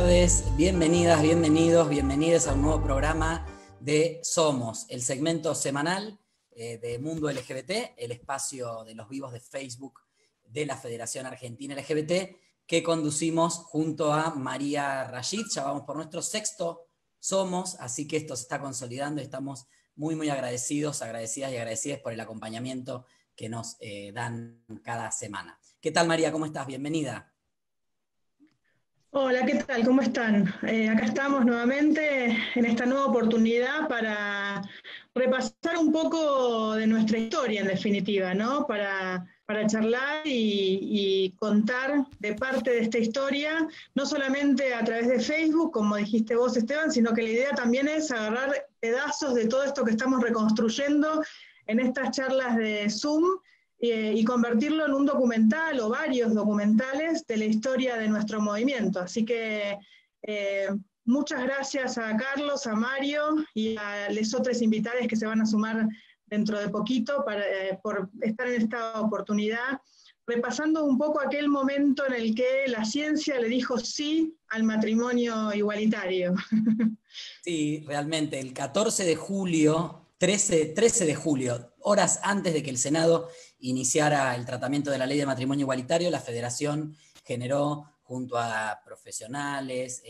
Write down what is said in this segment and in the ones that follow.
tardes, bienvenidas, bienvenidos, bienvenidas a un nuevo programa de Somos, el segmento semanal de Mundo LGBT, el espacio de los vivos de Facebook de la Federación Argentina LGBT, que conducimos junto a María Rashid. Ya vamos por nuestro sexto Somos, así que esto se está consolidando y estamos muy agradecidos, agradecidas y agradecidas por el acompañamiento que nos dan cada semana. ¿Qué tal, María? ¿Cómo estás? Bienvenida. Hola, ¿qué tal? ¿Cómo están? Acá estamos nuevamente en esta nueva oportunidad para repasar un poco de nuestra historia, en definitiva, ¿no? Para charlar y contar de parte de esta historia, no solamente a través de Facebook, como dijiste vos, Esteban, sino que la idea también es agarrar pedazos de todo esto que estamos reconstruyendo en estas charlas de Zoom, y convertirlo en un documental o varios documentales de la historia de nuestro movimiento. Así que muchas gracias a Carlos, a Mario y a los otros invitados que se van a sumar dentro de poquito por estar en esta oportunidad, repasando un poco aquel momento en el que la ciencia le dijo sí al matrimonio igualitario. Sí, realmente, el 14 de julio, 13 de julio, horas antes de que el Senado iniciara el tratamiento de la ley de matrimonio igualitario, la Federación generó junto a profesionales,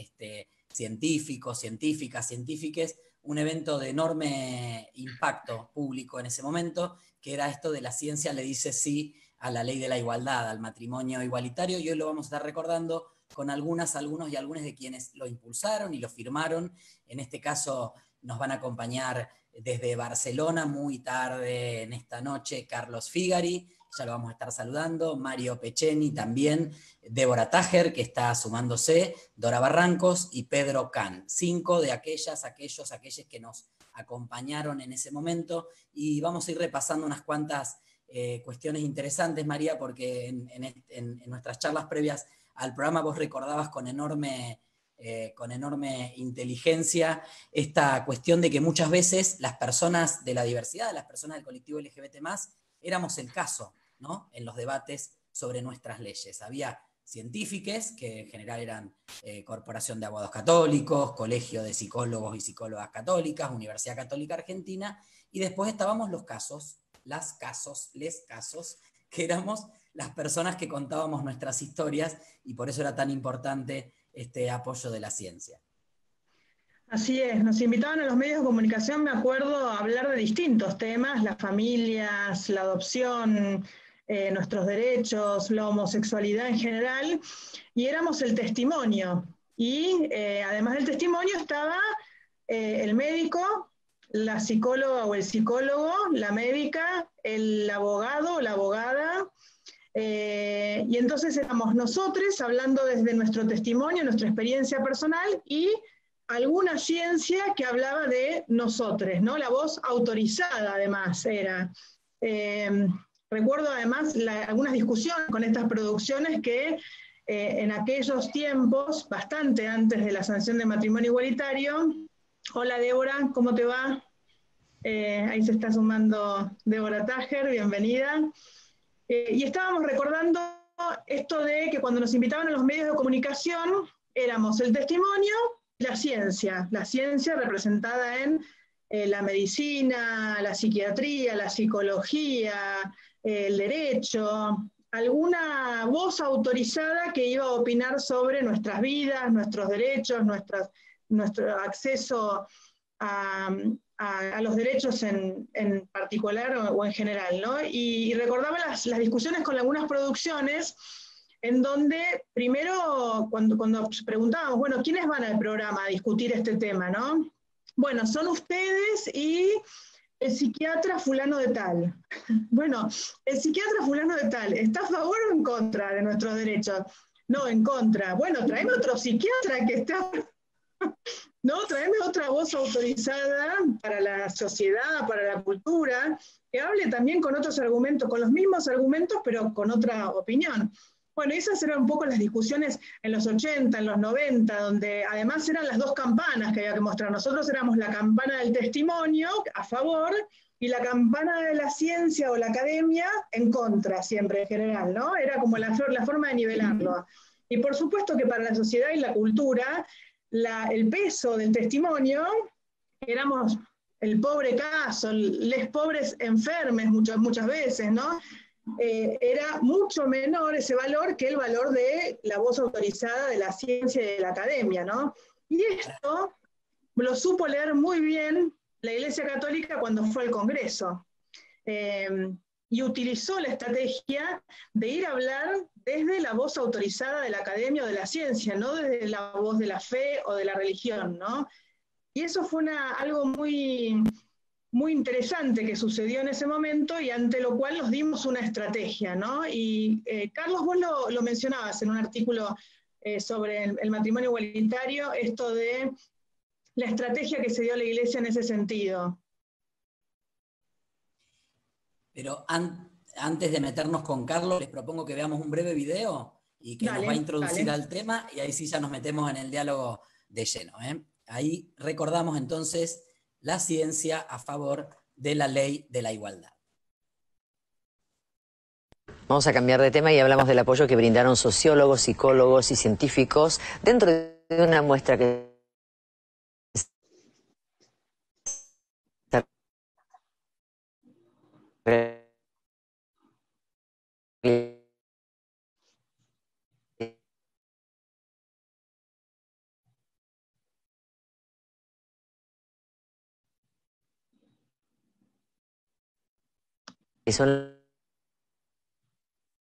científicos, científicas, científiques, un evento de enorme impacto público en ese momento, que era esto de la ciencia le dice sí a la ley de la igualdad, al matrimonio igualitario, y hoy lo vamos a estar recordando con algunos y algunas de quienes lo impulsaron y lo firmaron. En este caso nos van a acompañar desde Barcelona muy tarde en esta noche Carlos Figari, ya lo vamos a estar saludando, Mario Pecheni también, Débora Tájer, que está sumándose, Dora Barrancos y Pedro Can, 5 de aquellos que nos acompañaron en ese momento, y vamos a ir repasando unas cuantas cuestiones interesantes, María, porque en nuestras charlas previas al programa vos recordabas con enorme inteligencia esta cuestión de que muchas veces las personas de la diversidad, las personas del colectivo LGBT+, éramos el caso, ¿no? En los debates sobre nuestras leyes. Había científicos, que en general eran Corporación de Abogados Católicos, Colegio de Psicólogos y Psicólogas Católicas, Universidad Católica Argentina, y después estábamos los casos, les casos, que éramos las personas que contábamos nuestras historias, y por eso era tan importante este apoyo de la ciencia. Así es, nos invitaban a los medios de comunicación, me acuerdo, a hablar de distintos temas, las familias, la adopción, nuestros derechos, la homosexualidad en general, y éramos el testimonio. Y además del testimonio estaba el médico, la psicóloga o el psicólogo, la médica, el abogado o la abogada, y entonces éramos nosotros hablando desde nuestro testimonio, nuestra experiencia personal, y alguna ciencia que hablaba de nosotros, ¿no? La voz autorizada, además, era. Recuerdo, además, algunas discusiones con estas producciones que en aquellos tiempos, bastante antes de la sanción de matrimonio igualitario. Hola, Débora, ¿cómo te va? Ahí se está sumando Débora Tájer, bienvenida. Y estábamos recordando esto de que cuando nos invitaban a los medios de comunicación, éramos el testimonio, la ciencia representada en la medicina, la psiquiatría, la psicología, el derecho, alguna voz autorizada que iba a opinar sobre nuestras vidas, nuestros derechos, nuestro acceso a los derechos en particular o en general, ¿no? Y recordaba las discusiones con algunas producciones en donde primero cuando preguntábamos, bueno, ¿quiénes van al programa a discutir este tema, no? Bueno, son ustedes y el psiquiatra fulano de tal. Bueno, el psiquiatra fulano de tal, ¿está a favor o en contra de nuestros derechos? No, en contra. Bueno, traeme otro psiquiatra que está... No, traeme otra voz autorizada para la sociedad, para la cultura, que hable también con otros argumentos, con los mismos argumentos, pero con otra opinión. Bueno, esas eran un poco las discusiones en los 80, en los 90, donde además eran las dos campanas que había que mostrar. Nosotros éramos la campana del testimonio, a favor, y la campana de la ciencia o la academia, en contra, siempre en general, ¿no? Era como la forma de nivelarlo. Y por supuesto que para la sociedad y la cultura, el peso del testimonio, éramos el pobre caso, les pobres enfermes muchas veces, ¿no? Era mucho menor ese valor que el valor de la voz autorizada de la ciencia y de la academia, ¿no? Y esto lo supo leer muy bien la Iglesia Católica cuando fue al Congreso. Y utilizó la estrategia de ir a hablar desde la voz autorizada de la academia o de la ciencia, no desde la voz de la fe o de la religión, ¿no? Y eso fue algo muy, muy interesante que sucedió en ese momento y ante lo cual nos dimos una estrategia, ¿no? Y Carlos, vos lo mencionabas en un artículo sobre el matrimonio igualitario, esto de la estrategia que se dio a la Iglesia en ese sentido. Pero antes de meternos con Carlos, les propongo que veamos un breve video y que nos va a introducir al tema, y ahí sí ya nos metemos en el diálogo de lleno. Ahí recordamos entonces la ciencia a favor de la ley de la igualdad. Vamos a cambiar de tema y hablamos del apoyo que brindaron sociólogos, psicólogos y científicos dentro de una muestra que son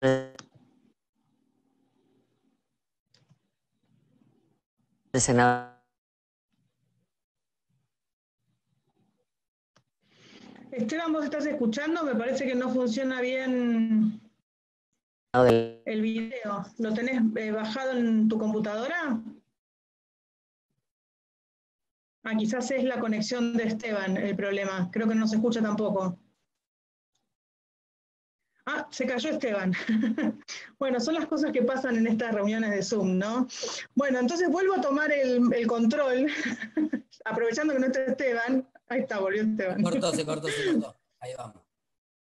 el Senado. Esteban, ¿vos estás escuchando? Me parece que no funciona bien el video. ¿Lo tenés bajado en tu computadora? Quizás es la conexión de Esteban el problema. Creo que no se escucha tampoco. Se cayó Esteban. Bueno, son las cosas que pasan en estas reuniones de Zoom, ¿no? Bueno, entonces vuelvo a tomar el control, aprovechando que no está Esteban. Ahí está, volvió Esteban. Se cortó. Ahí vamos.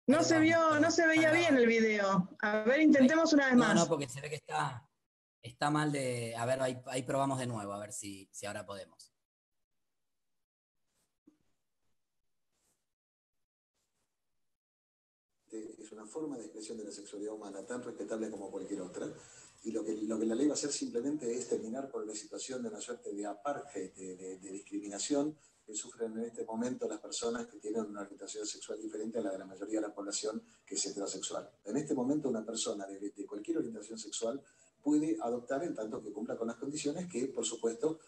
No se veía bien el video. A ver, intentemos una vez más. No, porque se ve que está mal de... A ver, ahí probamos de nuevo, a ver si ahora podemos. Es una forma de expresión de la sexualidad humana tan respetable como cualquier otra, y lo que la ley va a hacer simplemente es terminar con la situación de una suerte de apartheid, de discriminación que sufren en este momento las personas que tienen una orientación sexual diferente a la de la mayoría de la población que es heterosexual. En este momento una persona de cualquier orientación sexual puede adoptar en tanto que cumpla con las condiciones que, por supuesto,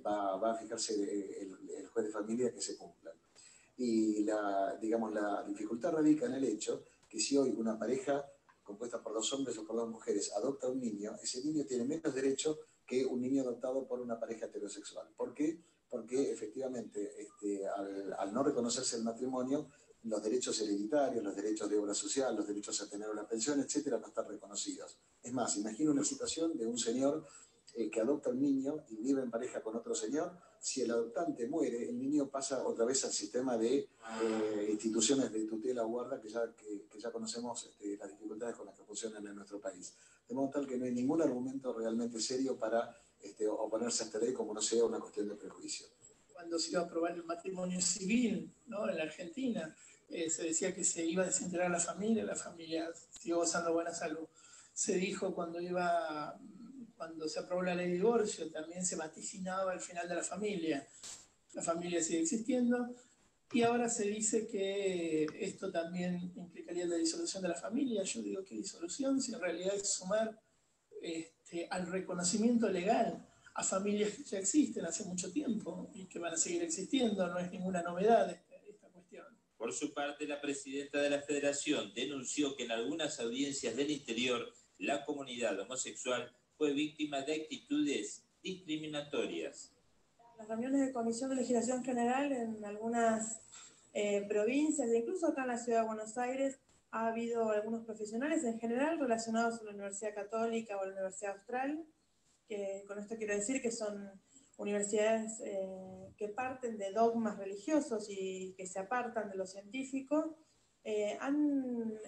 va a fijarse el juez de familia que se cumplan. Y la dificultad radica en el hecho que si hoy una pareja compuesta por 2 hombres o por 2 mujeres adopta un niño, ese niño tiene menos derecho que un niño adoptado por una pareja heterosexual. ¿Por qué? Porque efectivamente al no reconocerse el matrimonio, los derechos hereditarios, los derechos de obra social, los derechos a tener una pensión, etcétera, no están reconocidos. Es más, imagino una situación de un señor que adopta un niño y vive en pareja con otro señor. Si el adoptante muere, el niño pasa otra vez al sistema de instituciones de tutela o guarda que ya conocemos las dificultades con las que funcionan en nuestro país. De modo tal que no hay ningún argumento realmente serio para oponerse a esta ley, como no sea una cuestión de prejuicio. Cuando se iba a aprobar el matrimonio civil, ¿no?, en la Argentina, se decía que se iba a desintegrar la familia siguió gozando buena salud. Se dijo cuando se aprobó la ley de divorcio, también se vaticinaba el final de la familia sigue existiendo, y ahora se dice que esto también implicaría la disolución de la familia. Yo digo que disolución, si en realidad es sumar al reconocimiento legal a familias que ya existen hace mucho tiempo y que van a seguir existiendo. No es ninguna novedad esta cuestión. Por su parte, la presidenta de la Federación denunció que en algunas audiencias del interior la comunidad homosexual fue víctima de actitudes discriminatorias. Las reuniones de Comisión de Legislación General en algunas provincias, e incluso acá en la Ciudad de Buenos Aires, ha habido algunos profesionales en general relacionados a la Universidad Católica o a la Universidad Austral, que con esto quiero decir que son universidades que parten de dogmas religiosos y que se apartan de lo científico, han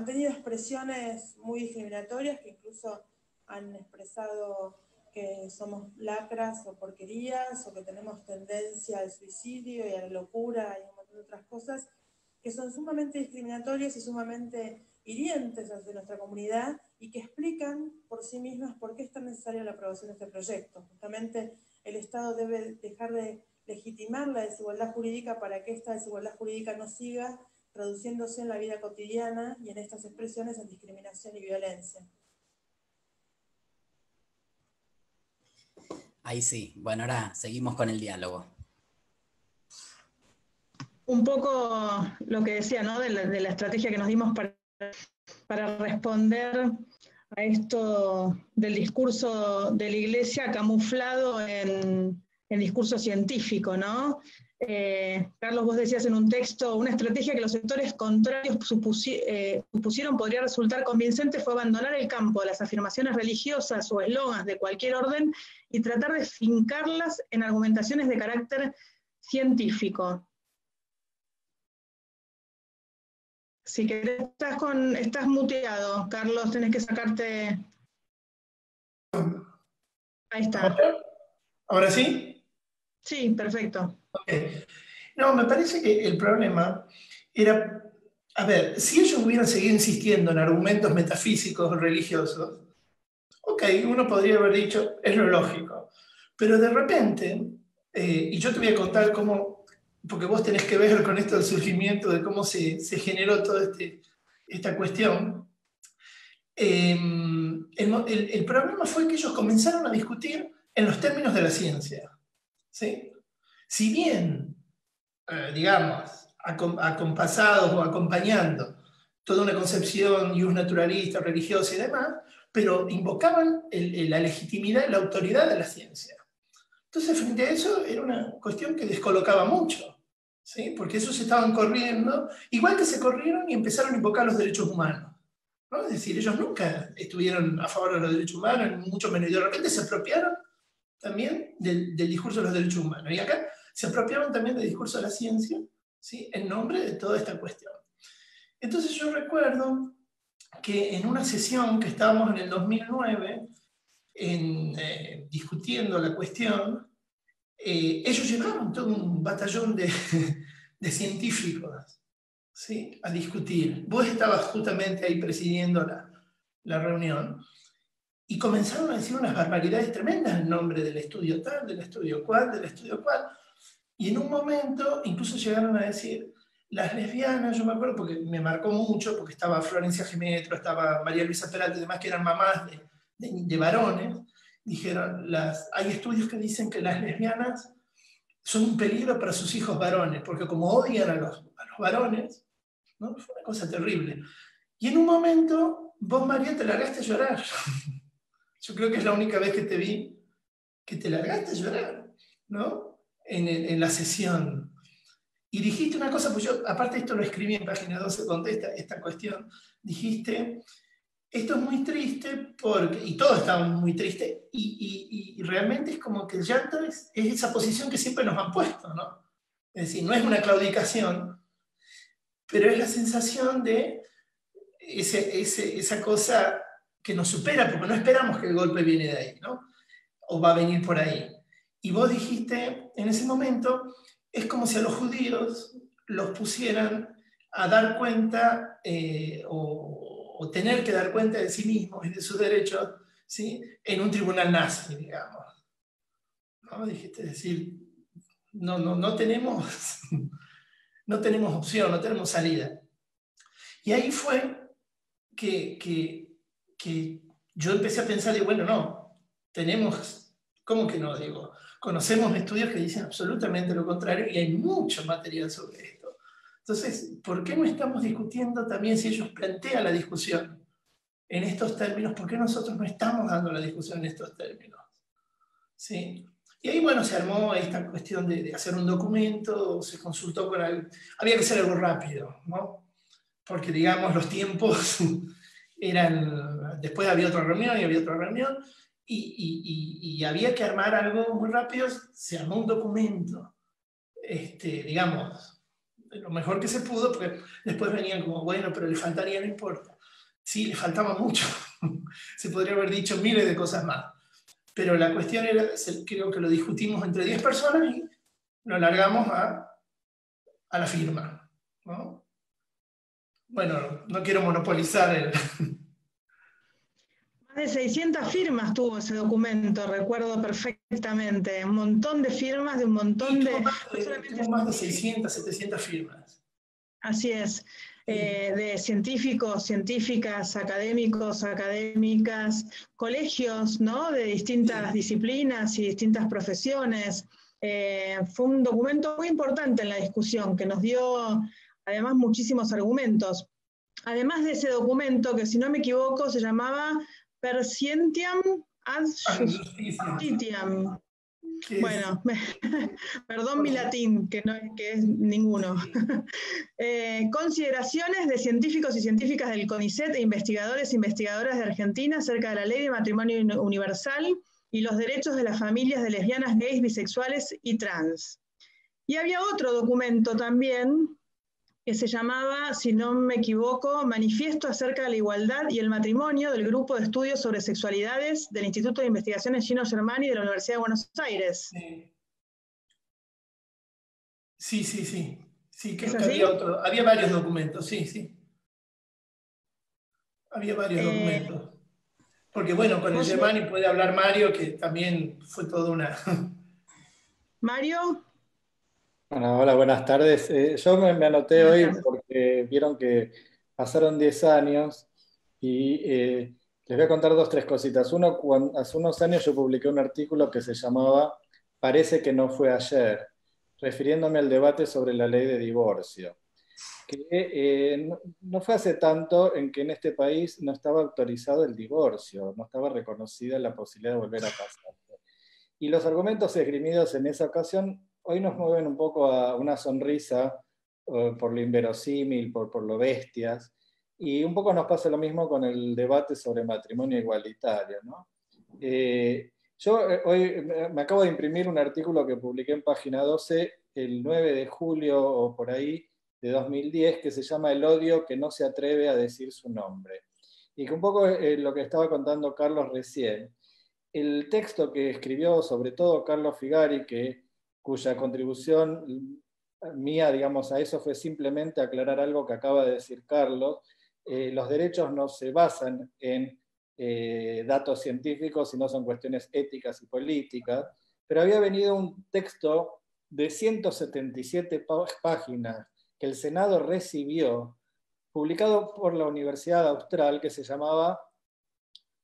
tenido expresiones muy discriminatorias que incluso han expresado que somos lacras o porquerías, o que tenemos tendencia al suicidio y a la locura y un montón de otras cosas que son sumamente discriminatorias y sumamente hirientes hacia nuestra comunidad y que explican por sí mismas por qué es tan necesaria la aprobación de este proyecto. Justamente el Estado debe dejar de legitimar la desigualdad jurídica para que esta desigualdad jurídica no siga traduciéndose en la vida cotidiana y en estas expresiones en discriminación y violencia. Ahí sí. Bueno, ahora seguimos con el diálogo. Un poco lo que decía, ¿no? de la estrategia que nos dimos para responder a esto del discurso de la Iglesia camuflado en discurso científico, ¿no? Carlos, vos decías en un texto, una estrategia que los sectores contrarios supusieron podría resultar convincente fue abandonar el campo de las afirmaciones religiosas o eslogans de cualquier orden y tratar de fincarlas en argumentaciones de carácter científico. Si querés, estás muteado, Carlos, tenés que sacarte... Ahí está. ¿Ahora sí? Sí, perfecto. Okay. No, me parece que el problema era, a ver, si ellos hubieran seguido insistiendo en argumentos metafísicos o religiosos, ok, uno podría haber dicho, es lo lógico, pero de repente, y yo te voy a contar cómo, porque vos tenés que ver con esto del surgimiento, de cómo se generó toda esta cuestión, el problema fue que ellos comenzaron a discutir en los términos de la ciencia, ¿sí? Si bien, digamos, acompasados o acompañando toda una concepción y un naturalista, religiosa y demás, pero invocaban la legitimidad y la autoridad de la ciencia. Entonces, frente a eso, era una cuestión que descolocaba mucho, ¿sí? Porque esos estaban corriendo, igual que se corrieron y empezaron a invocar los derechos humanos, ¿no? Es decir, ellos nunca estuvieron a favor de los derechos humanos, ni mucho menos, y de repente se apropiaron también del discurso de los derechos humanos. Y acá se apropiaron también del discurso de la ciencia, ¿sí? En nombre de toda esta cuestión. Entonces yo recuerdo que en una sesión que estábamos en el 2009, discutiendo la cuestión, ellos llevaron todo un batallón de científicos, ¿sí? A discutir. Vos estabas justamente ahí presidiendo la reunión, y comenzaron a decir unas barbaridades tremendas en nombre del estudio tal, del estudio cual, del estudio cual. Y en un momento incluso llegaron a decir, las lesbianas, yo me acuerdo porque me marcó mucho, porque estaba Florencia Gemetro, estaba María Luisa Peralta y demás, que eran mamás de varones, dijeron, hay estudios que dicen que las lesbianas son un peligro para sus hijos varones, porque como odian a los varones, ¿no? Fue una cosa terrible. Y en un momento, vos, María, te largaste a llorar. Yo creo que es la única vez que te vi que te largaste a llorar, ¿no? En la sesión. Y dijiste una cosa, pues yo, aparte esto lo escribí en página 12, contesta esta cuestión, dijiste, esto es muy triste porque, y todos estaban muy tristes, y realmente es como que el llanto es esa posición que siempre nos han puesto, ¿no? Es decir, no es una claudicación, pero es la sensación de esa cosa que nos supera, porque no esperamos que el golpe viene de ahí, ¿no? O va a venir por ahí. Y vos dijiste, en ese momento, es como si a los judíos los pusieran a dar cuenta o tener que dar cuenta de sí mismos y de sus derechos, ¿sí? En un tribunal nazi, digamos. ¿No? Dijiste, es decir, no tenemos opción, no tenemos salida. Y ahí fue que yo empecé a pensar, y bueno, no, tenemos, ¿cómo que no? Digo, conocemos estudios que dicen absolutamente lo contrario y hay mucho material sobre esto. Entonces, ¿por qué no estamos discutiendo también si ellos plantean la discusión en estos términos? ¿Por qué nosotros no estamos dando la discusión en estos términos? ¿Sí? Y ahí, bueno, se armó esta cuestión de hacer un documento, se consultó con había que hacer algo rápido, ¿no? Porque, digamos, los tiempos eran, después había otra reunión y había otra reunión, y había que armar algo muy rápido, se armó un documento, digamos, de lo mejor que se pudo, porque después venían como, bueno, pero le faltaría, no importa. Sí, le faltaba mucho. Se podría haber dicho miles de cosas más. Pero la cuestión era, creo que lo discutimos entre 10 personas y lo largamos a la firma, ¿no? Bueno, no quiero monopolizar el... Más de 600 firmas tuvo ese documento, recuerdo perfectamente. Un montón de firmas de un montón de... Tuvo más de 600, 700 firmas. Así es. De científicos, científicas, académicos, académicas, colegios, ¿no? De distintas disciplinas y distintas profesiones. Fue un documento muy importante en la discusión, que nos dio además muchísimos argumentos. Además de ese documento, que si no me equivoco se llamaba Persientiam ad Justitiam. Bueno, perdón mi latín, que es ninguno. Consideraciones de científicos y científicas del CONICET e investigadores e investigadoras de Argentina acerca de la ley de matrimonio universal y los derechos de las familias de lesbianas, gays, bisexuales y trans. Y había otro documento también que se llamaba, si no me equivoco, Manifiesto acerca de la igualdad y el matrimonio del Grupo de Estudios sobre Sexualidades del Instituto de Investigaciones Gino Germani de la Universidad de Buenos Aires. Sí. Sí, creo que había varios documentos, sí. Había varios documentos. Porque bueno, con el Germani puede hablar Mario, que también fue toda una... Mario. Bueno, hola, buenas tardes. Yo me anoté hoy porque vieron que pasaron 10 años y les voy a contar 2 o 3 cositas. Uno, hace unos años yo publiqué un artículo que se llamaba Parece que no fue ayer, refiriéndome al debate sobre la ley de divorcio. Que no fue hace tanto en que en este país no estaba autorizado el divorcio, no estaba reconocida la posibilidad de volver a casarse. Y los argumentos esgrimidos en esa ocasión hoy nos mueven un poco a una sonrisa por lo inverosímil, por lo bestias, y un poco nos pasa lo mismo con el debate sobre matrimonio igualitario, ¿no? Yo hoy me acabo de imprimir un artículo que publiqué en Página 12 el 9 de julio o por ahí de 2010, que se llama El odio que no se atreve a decir su nombre. Y que un poco lo que estaba contando Carlos recién, el texto que escribió sobre todo Carlos Figari, cuya contribución mía, digamos, a eso fue simplemente aclarar algo que acaba de decir Carlos. Los derechos no se basan en datos científicos, sino son cuestiones éticas y políticas, pero había venido un texto de 177 páginas que el Senado recibió, publicado por la Universidad Austral, que se llamaba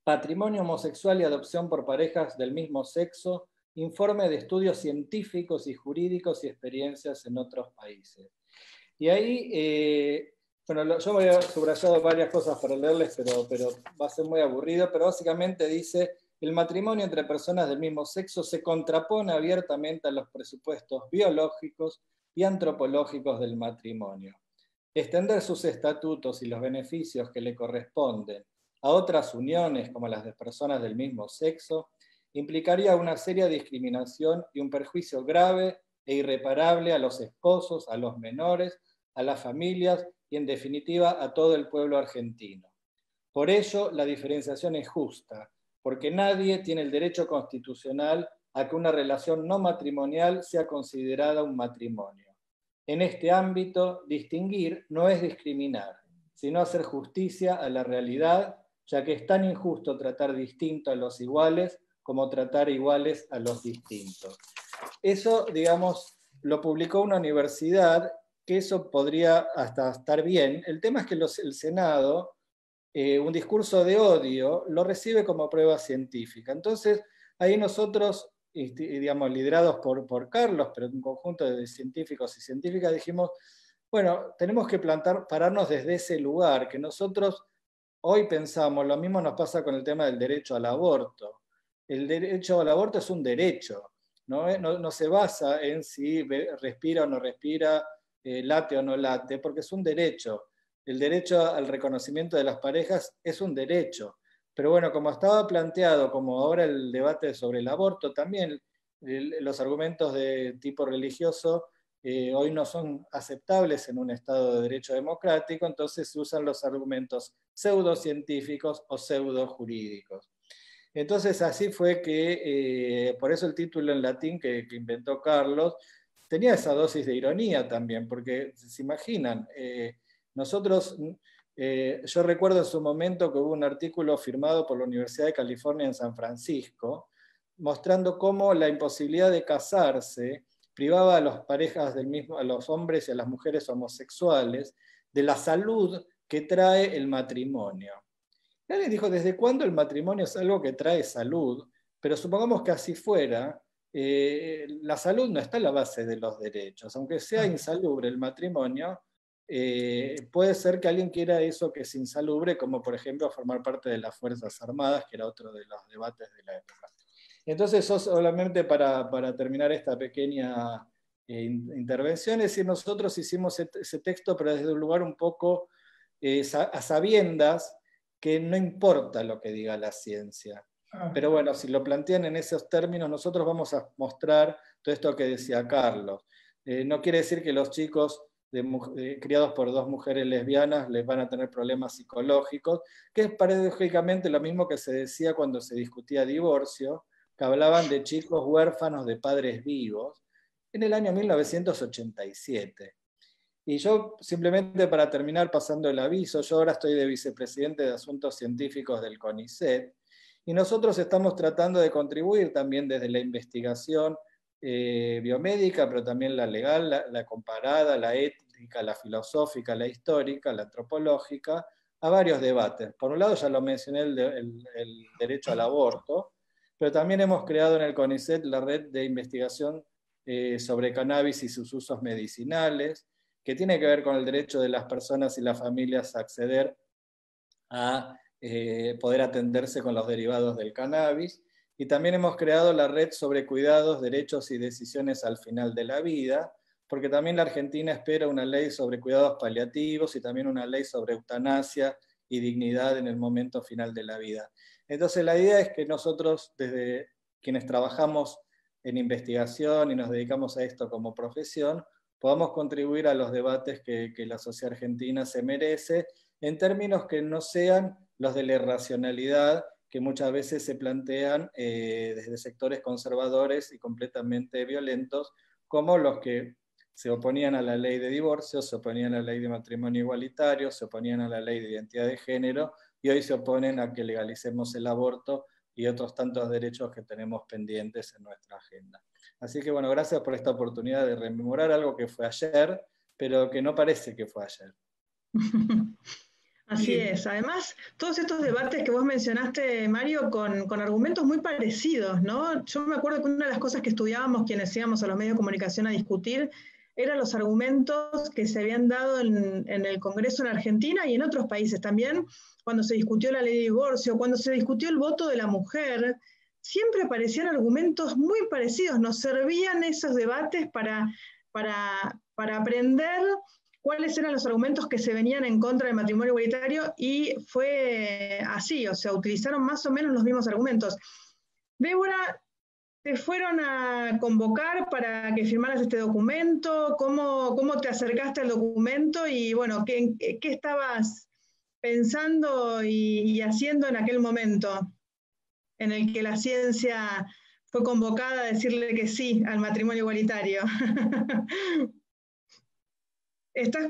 Patrimonio homosexual y adopción por parejas del mismo sexo, informe de estudios científicos y jurídicos y experiencias en otros países. Y ahí, bueno, yo me he subrayado varias cosas para leerles, pero va a ser muy aburrido, pero básicamente dice: el matrimonio entre personas del mismo sexo se contrapone abiertamente a los presupuestos biológicos y antropológicos del matrimonio. Extender sus estatutos y los beneficios que le corresponden a otras uniones como las de personas del mismo sexo implicaría una seria discriminación y un perjuicio grave e irreparable a los esposos, a los menores, a las familias y en definitiva a todo el pueblo argentino. Por ello, la diferenciación es justa, porque nadie tiene el derecho constitucional a que una relación no matrimonial sea considerada un matrimonio. En este ámbito, distinguir no es discriminar, sino hacer justicia a la realidad, ya que es tan injusto tratar distinto a los iguales como tratar iguales a los distintos. Eso, digamos, lo publicó una universidad, que eso podría hasta estar bien. El tema es que el Senado, un discurso de odio, lo recibe como prueba científica. Entonces, ahí nosotros, digamos, liderados por Carlos, pero un conjunto de científicos y científicas, dijimos, bueno, tenemos que pararnos desde ese lugar, que nosotros hoy pensamos, lo mismo nos pasa con el tema del derecho al aborto. El derecho al aborto es un derecho, no se basa en si respira o no respira, late o no late, porque es un derecho. El derecho al reconocimiento de las parejas es un derecho. Pero bueno, como estaba planteado, como ahora el debate sobre el aborto, también los argumentos de tipo religioso hoy no son aceptables en un Estado de Derecho democrático, entonces se usan los argumentos pseudocientíficos o pseudojurídicos. Entonces así fue que, por eso el título en latín que inventó Carlos, tenía esa dosis de ironía también, porque se imaginan, nosotros, yo recuerdo en su momento que hubo un artículo firmado por la Universidad de California en San Francisco, mostrando cómo la imposibilidad de casarse privaba a las parejas del mismo, a los hombres y a las mujeres homosexuales, de la salud que trae el matrimonio. Y alguien dijo, ¿desde cuándo el matrimonio es algo que trae salud? Pero supongamos que así fuera, la salud no está a la base de los derechos. Aunque sea insalubre el matrimonio, puede ser que alguien quiera eso que es insalubre, como por ejemplo formar parte de las Fuerzas Armadas, que era otro de los debates de la época. Entonces, solamente para terminar esta pequeña intervención, es decir, nosotros hicimos ese texto, pero desde un lugar un poco a sabiendas que no importa lo que diga la ciencia. Pero bueno, si lo plantean en esos términos, nosotros vamos a mostrar todo esto que decía Carlos. No quiere decir que los chicos criados por dos mujeres lesbianas les van a tener problemas psicológicos, que es paradójicamente lo mismo que se decía cuando se discutía divorcio, que hablaban de chicos huérfanos de padres vivos, en el año 1987. Y yo, simplemente para terminar pasando el aviso, yo ahora estoy de vicepresidente de Asuntos Científicos del CONICET, y nosotros estamos tratando de contribuir también desde la investigación biomédica, pero también la legal, la comparada, la ética, la filosófica, la histórica, la antropológica, a varios debates. Por un lado, ya lo mencioné, el derecho al aborto, pero también hemos creado en el CONICET la red de investigación sobre cannabis y sus usos medicinales, que tiene que ver con el derecho de las personas y las familias a acceder a poder atenderse con los derivados del cannabis. Y también hemos creado la red sobre cuidados, derechos y decisiones al final de la vida, porque también la Argentina espera una ley sobre cuidados paliativos y también una ley sobre eutanasia y dignidad en el momento final de la vida. Entonces la idea es que nosotros, desde quienes trabajamos en investigación y nos dedicamos a esto como profesión, podamos contribuir a los debates que la sociedad argentina se merece, en términos que no sean los de la irracionalidad que muchas veces se plantean desde sectores conservadores y completamente violentos, como los que se oponían a la ley de divorcio, se oponían a la ley de matrimonio igualitario, se oponían a la ley de identidad de género, y hoy se oponen a que legalicemos el aborto y otros tantos derechos que tenemos pendientes en nuestra agenda. Así que bueno, gracias por esta oportunidad de rememorar algo que fue ayer, pero que no parece que fue ayer. Así es. Además, todos estos debates que vos mencionaste, Mario, con argumentos muy parecidos, ¿no? Yo me acuerdo que una de las cosas que estudiábamos quienes íbamos a los medios de comunicación a discutir eran los argumentos que se habían dado en el Congreso en Argentina y en otros países también, cuando se discutió la ley de divorcio, cuando se discutió el voto de la mujer. Siempre aparecían argumentos muy parecidos, nos servían esos debates para aprender cuáles eran los argumentos que se venían en contra del matrimonio igualitario, y fue así, o sea, utilizaron más o menos los mismos argumentos. Débora, ¿te fueron a convocar para que firmaras este documento? ¿Cómo te acercaste al documento? Y bueno, ¿qué estabas pensando y haciendo en aquel momento en el que la ciencia fue convocada a decirle que sí al matrimonio igualitario? Estás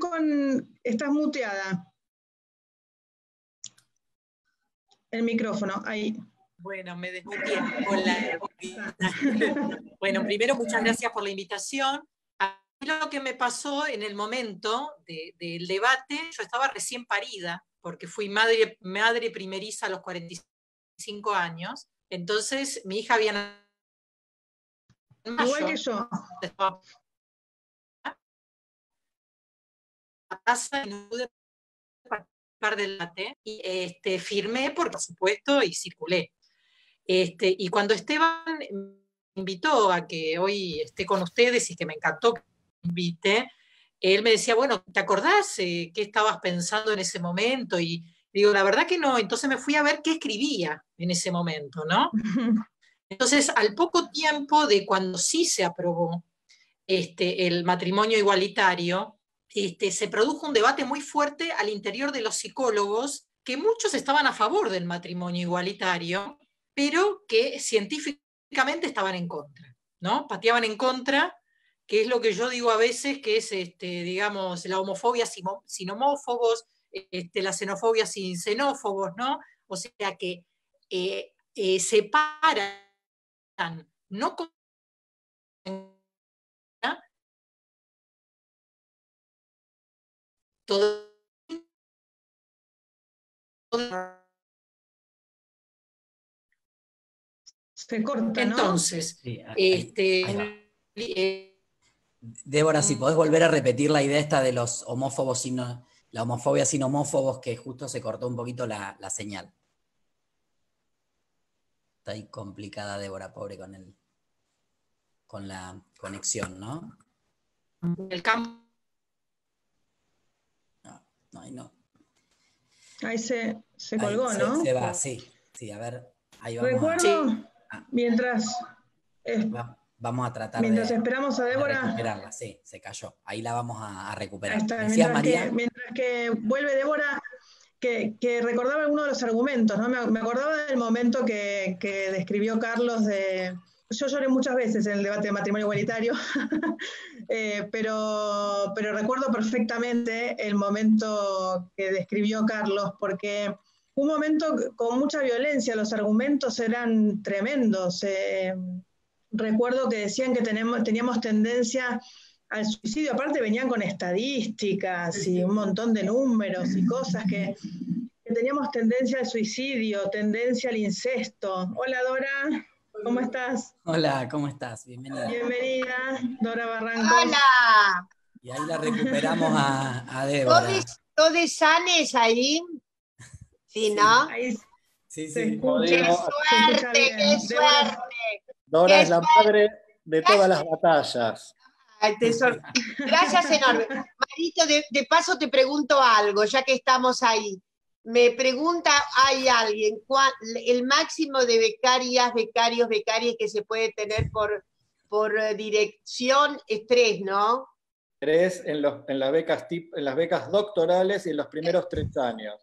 muteada. El micrófono, ahí. Bueno, me desmuteé. Hola. Bueno, primero, muchas gracias por la invitación. A mí lo que me pasó en el momento del debate, yo estaba recién parida, porque fui madre primeriza a los 45 años. Entonces, mi hija había nacido en mayo. Igual que yo. Casa y no pude participar del debate, y firmé, por supuesto, y circulé. Y cuando Esteban me invitó a que hoy esté con ustedes, y que me encantó que me invite, él me decía, bueno, ¿te acordás qué estabas pensando en ese momento? Y digo, la verdad que no. Entonces me fui a ver qué escribía en ese momento, ¿no? Entonces, al poco tiempo de cuando sí se aprobó el matrimonio igualitario, se produjo un debate muy fuerte al interior de los psicólogos, que muchos estaban a favor del matrimonio igualitario, pero que científicamente estaban en contra, ¿no? Pateaban en contra, que es lo que yo digo a veces, que es, digamos, la homofobia sin homófobos, la xenofobia sin xenófobos, ¿no? O sea que separan, no con todo. Se corta, Entonces, ¿no? Sí, Débora, si podés volver a repetir la idea esta de los homófobos, la homofobia sin homófobos, que justo se cortó un poquito la señal. Está ahí complicada Débora, pobre, con la conexión, ¿no? El campo. No, ahí no. Ahí se colgó, ¿no? Se va, sí. Sí, a ver, ahí vamos. Recuerdo, mientras... Vamos a tratar mientras esperamos a Débora, recuperarla, sí, se cayó. Ahí la vamos a recuperar. Ahí está. Mientras que vuelve Débora, que recordaba algunos de los argumentos, ¿no? Me acordaba del momento que describió Carlos yo lloré muchas veces en el debate de matrimonio igualitario, pero recuerdo perfectamente el momento que describió Carlos, porque un momento con mucha violencia, los argumentos eran tremendos. Recuerdo que decían que teníamos tendencia al suicidio, aparte venían con estadísticas y un montón de números y cosas que teníamos tendencia al suicidio, tendencia al incesto. Hola Dora, ¿cómo estás? Hola, ¿cómo estás? Bienvenida. Bienvenida, Dora Barrancos. Hola. Y ahí la recuperamos a Débora. ¿Todos sanes ahí? Sí, ¿no? Ahí sí. ¡Qué suerte, qué suerte! Dora es la madre de todas las batallas. Ay, gracias enorme. Marito, de paso te pregunto algo, ya que estamos ahí. Me pregunta, ¿hay alguien? El máximo de becarias que se puede tener por dirección es 3, ¿no? 3 en las becas doctorales y en los primeros 3 años.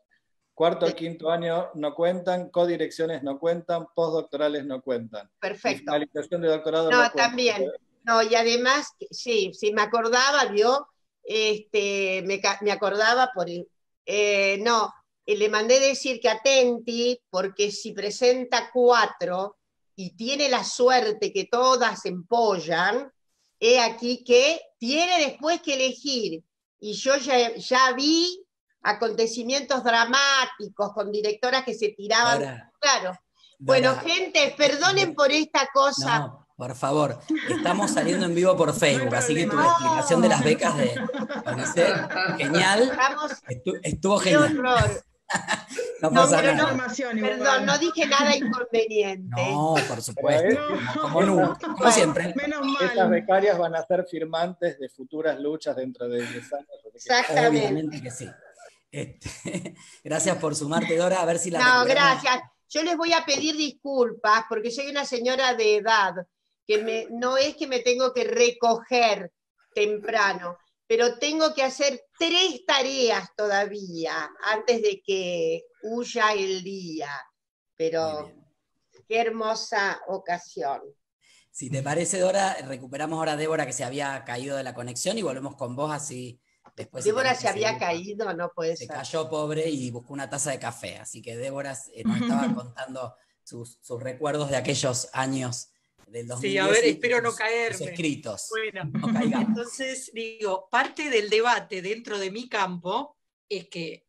Cuarto y quinto año no cuentan, codirecciones no cuentan, postdoctorales no cuentan. Perfecto. Y finalización de doctorado no cuenta. También. No, y además, sí, me acordaba, ¿vio? Me acordaba por... le mandé decir que atenti, porque si presenta 4 y tiene la suerte que todas empollan, he aquí que tiene después que elegir. Y yo ya vi acontecimientos dramáticos con directoras que se tiraban. Dora, claro. Bueno, gente, perdonen por esta cosa. No, por favor, estamos saliendo en vivo por Facebook, así que tu explicación de las becas de UNICEF, genial, estuvo genial. ¡Qué horror! No pasa nada. Perdón, no dije nada inconveniente. No, por supuesto, como siempre. Menos mal. Estas becarias van a ser firmantes de futuras luchas dentro de 10 años. Exactamente. Obviamente que sí. Gracias por sumarte, Dora, a ver si la... No, gracias. Yo les voy a pedir disculpas porque soy una señora de edad, que no es que me tengo que recoger temprano, pero tengo que hacer 3 tareas todavía antes de que huya el día. Pero qué hermosa ocasión. Si te parece, Dora, recuperamos ahora a Débora, que se había caído de la conexión, y volvemos con vos así después. Débora se había caído, no puede ser. Se cayó, pobre, y buscó una taza de café, así que Débora nos estaba contando sus recuerdos de aquellos años del 2010. Sí, a ver, espero no caerme. Sus escritos. Bueno, no caigamos. Entonces, digo, parte del debate dentro de mi campo es que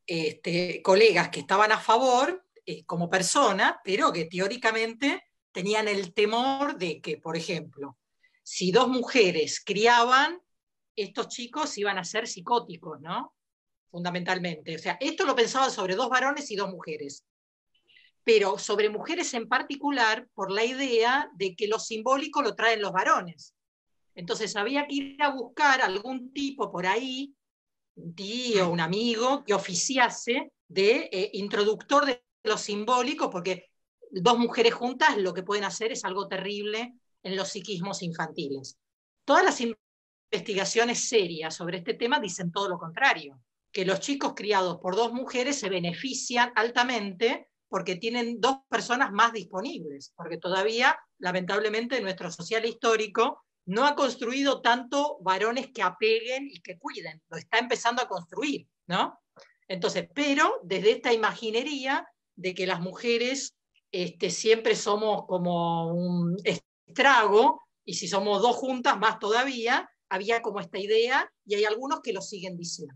colegas que estaban a favor como persona, pero que teóricamente tenían el temor de que, por ejemplo, si 2 mujeres criaban, estos chicos iban a ser psicóticos, ¿no? Fundamentalmente. O sea, esto lo pensaban sobre 2 varones y 2 mujeres. Pero sobre mujeres en particular, por la idea de que lo simbólico lo traen los varones. Entonces había que ir a buscar algún tipo por ahí, un tío, un amigo, que oficiase de introductor de lo simbólico, porque 2 mujeres juntas lo que pueden hacer es algo terrible en los psiquismos infantiles. Todas las investigaciones serias sobre este tema dicen todo lo contrario, que los chicos criados por 2 mujeres se benefician altamente porque tienen 2 personas más disponibles, porque todavía, lamentablemente, nuestro social histórico no ha construido tanto varones que apeguen y que cuiden, lo está empezando a construir, ¿no? Entonces, pero desde esta imaginería de que las mujeres siempre somos como un estrago, y si somos 2 juntas, más todavía, había como esta idea, y hay algunos que lo siguen diciendo.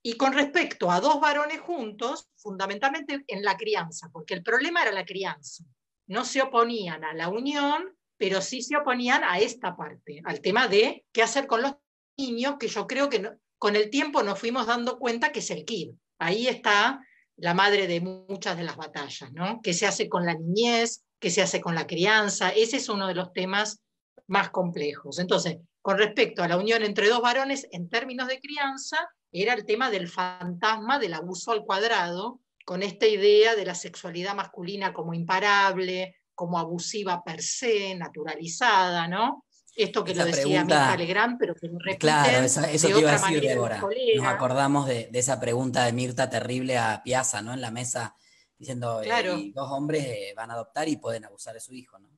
Y con respecto a 2 varones juntos, fundamentalmente en la crianza, porque el problema era la crianza. No se oponían a la unión, pero sí se oponían a esta parte, al tema de qué hacer con los niños, que yo creo que con el tiempo nos fuimos dando cuenta que es el quid. Ahí está la madre de muchas de las batallas, ¿no? ¿Qué se hace con la niñez? ¿Qué se hace con la crianza? Ese es uno de los temas más complejos. Entonces, con respecto a la unión entre 2 varones, en términos de crianza, era el tema del fantasma del abuso al cuadrado, con esta idea de la sexualidad masculina como imparable, como abusiva per se, naturalizada, ¿no? Esto que Esa lo decía Mirta Legrand, pero que lo repiten claro, eso de te iba a otra decir, manera Débora. los colegas. Nos acordamos de esa pregunta de Mirta terrible a Piazza, ¿no? En la mesa, diciendo, Claro. y 2 hombres van a adoptar y pueden abusar de su hijo, ¿no?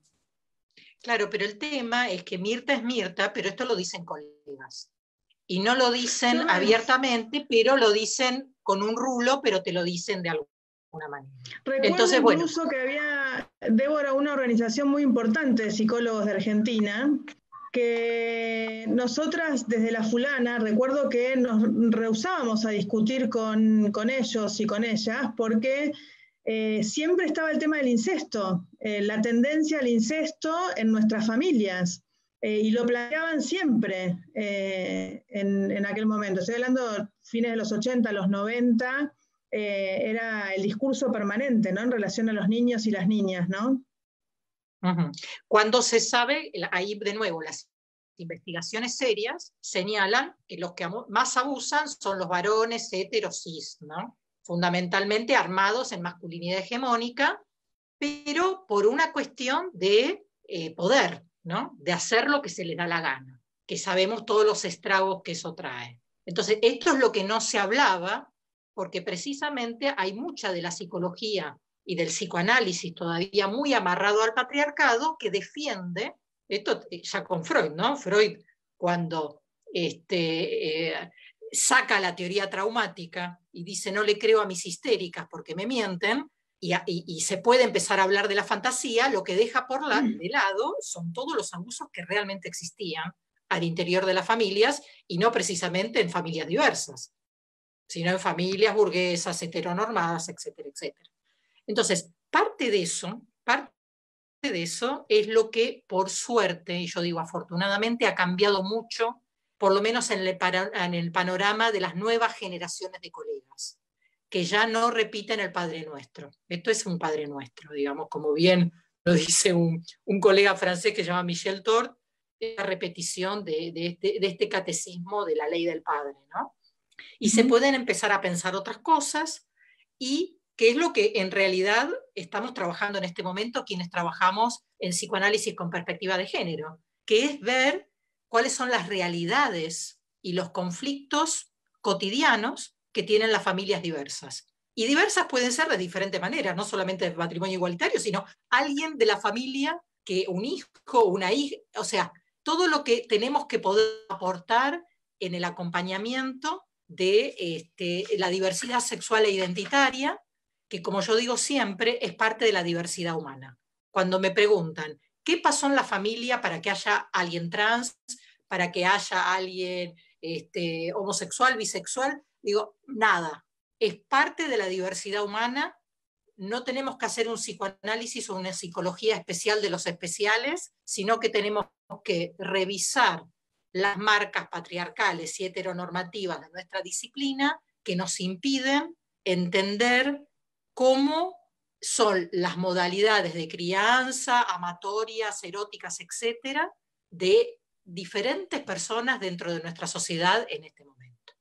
Claro, pero el tema es que Mirta es Mirta, pero esto lo dicen colegas. Y no lo dicen abiertamente, pero lo dicen con un rulo, pero te lo dicen de alguna manera. Recuerdo Entonces, incluso que había, Débora, una organización muy importante de psicólogos de Argentina, que nosotras desde la Fulana, recuerdo que nos rehusábamos a discutir con ellos y con ellas, porque siempre estaba el tema del incesto, la tendencia al incesto en nuestras familias. Y lo planteaban siempre en aquel momento. Estoy hablando fines de los 80, los 90, era el discurso permanente, ¿no? En relación a los niños y las niñas, ¿no? Cuando se sabe, ahí de nuevo, las investigaciones serias señalan que los que más abusan son los varones heteros cis, ¿no? Fundamentalmente armados en masculinidad hegemónica, pero por una cuestión de poder, ¿no? De hacer lo que se les da la gana, que sabemos todos los estragos que eso trae. Entonces, esto es lo que no se hablaba, porque precisamente hay mucha de la psicología y del psicoanálisis todavía muy amarrado al patriarcado que defiende, esto ya con Freud, ¿no? Freud cuando saca la teoría traumática y dice no le creo a mis histéricas porque me mienten, y se puede empezar a hablar de la fantasía, lo que deja de lado son todos los abusos que realmente existían al interior de las familias, y no precisamente en familias diversas, sino en familias burguesas, heteronormadas, etcétera, etcétera. Entonces, parte de eso es lo que, por suerte, y yo digo afortunadamente, ha cambiado mucho, por lo menos en el panorama de las nuevas generaciones de colegas, que ya no repiten el Padre Nuestro. Esto es un Padre Nuestro, digamos, como bien lo dice un colega francés que se llama Michel Tort, la repetición de este catecismo de la ley del Padre, ¿no? Y se pueden empezar a pensar otras cosas, y que es lo que en realidad estamos trabajando en este momento quienes trabajamos en psicoanálisis con perspectiva de género, que es ver cuáles son las realidades y los conflictos cotidianos que tienen las familias diversas. Y diversas pueden ser de diferentes maneras, no solamente de matrimonio igualitario, sino alguien de la familia, que un hijo, una hija, o sea, todo lo que tenemos que poder aportar en el acompañamiento de la diversidad sexual e identitaria, que como yo digo siempre, es parte de la diversidad humana. Cuando me preguntan, ¿qué pasó en la familia para que haya alguien trans, para que haya alguien homosexual, bisexual? Digo, nada, es parte de la diversidad humana. No tenemos que hacer un psicoanálisis o una psicología especial de los especiales, sino que tenemos que revisar las marcas patriarcales y heteronormativas de nuestra disciplina que nos impiden entender cómo son las modalidades de crianza, amatorias, eróticas, etcétera, de diferentes personas dentro de nuestra sociedad en este momento.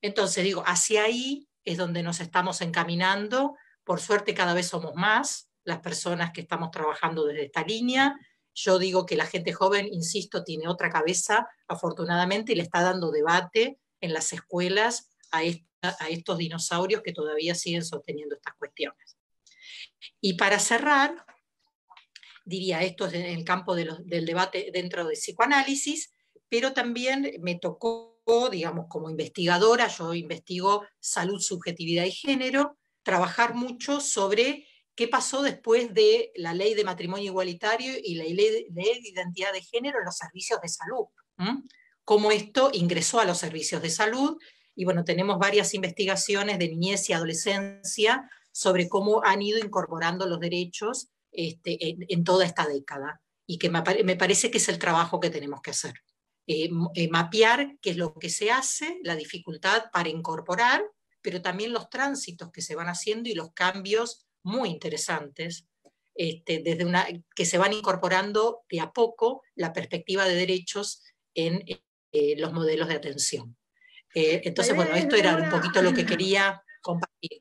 Entonces, digo, hacia ahí es donde nos estamos encaminando. Por suerte cada vez somos más las personas que estamos trabajando desde esta línea. Yo digo que la gente joven, insisto, tiene otra cabeza, afortunadamente, y le está dando debate en las escuelas a estos dinosaurios que todavía siguen sosteniendo estas cuestiones. Y para cerrar, diría, esto es en el campo del debate dentro del psicoanálisis, pero también me tocó, digamos, como investigadora, yo investigo salud, subjetividad y género, trabajar mucho sobre qué pasó después de la ley de matrimonio igualitario y la ley de identidad de género en los servicios de salud. Cómo esto ingresó a los servicios de salud, y bueno, tenemos varias investigaciones de niñez y adolescencia sobre cómo han ido incorporando los derechos en toda esta década, y que me parece que es el trabajo que tenemos que hacer. Mapear qué es lo que se hace, la dificultad para incorporar, pero también los tránsitos que se van haciendo y los cambios muy interesantes, que se van incorporando de a poco la perspectiva de derechos en los modelos de atención. Entonces, bueno, esto era un poquito lo que quería compartir.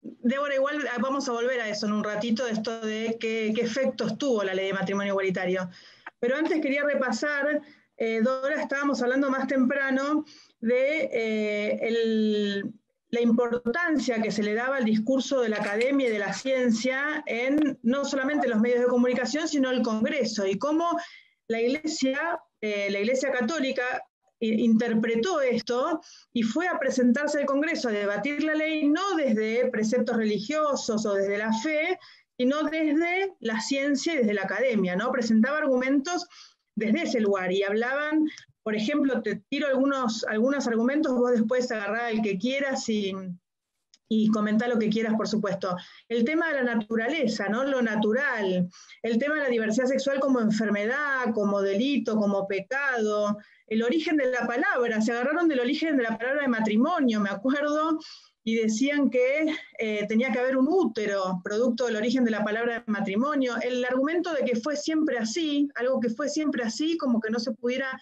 Débora, igual vamos a volver a eso en un ratito, de esto de qué efectos tuvo la ley de matrimonio igualitario. Pero antes quería repasar, Dora, estábamos hablando más temprano de la importancia que se le daba al discurso de la academia y de la ciencia en no solamente los medios de comunicación, sino el Congreso, y cómo la Iglesia Católica interpretó esto y fue a presentarse al Congreso a debatir la ley, no desde preceptos religiosos o desde la fe, sino desde la ciencia y desde la academia, ¿no? Presentaba argumentos desde ese lugar y hablaban, por ejemplo, te tiro algunos argumentos, vos después agarrá el que quieras y comentá lo que quieras, por supuesto. El tema de la naturaleza, ¿no? Lo natural, el tema de la diversidad sexual como enfermedad, como delito, como pecado, el origen de la palabra, se agarraron del origen de la palabra de matrimonio, me acuerdo, y decían que tenía que haber un útero, producto del origen de la palabra de matrimonio. El argumento de que fue siempre así, algo que fue siempre así, como que no se pudiera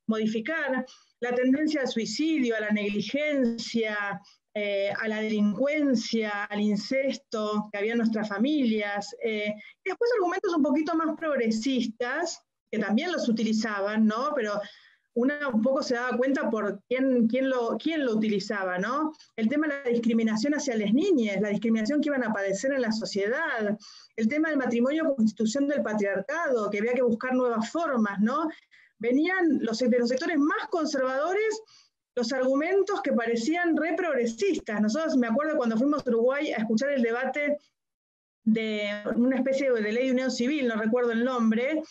modificar, la tendencia al suicidio, a la negligencia, a la delincuencia, al incesto que había en nuestras familias. Y después argumentos un poquito más progresistas, que también los utilizaban, ¿no? Pero una un poco se daba cuenta por quién lo utilizaba, ¿no? El tema de la discriminación hacia las niñas, la discriminación que iban a padecer en la sociedad, el tema del matrimonio como institución del patriarcado, que había que buscar nuevas formas, ¿no? Venían de los sectores más conservadores los argumentos que parecían re progresistas. Nosotros, me acuerdo cuando fuimos a Uruguay a escuchar el debate de una especie de ley de unión civil, no recuerdo el nombre,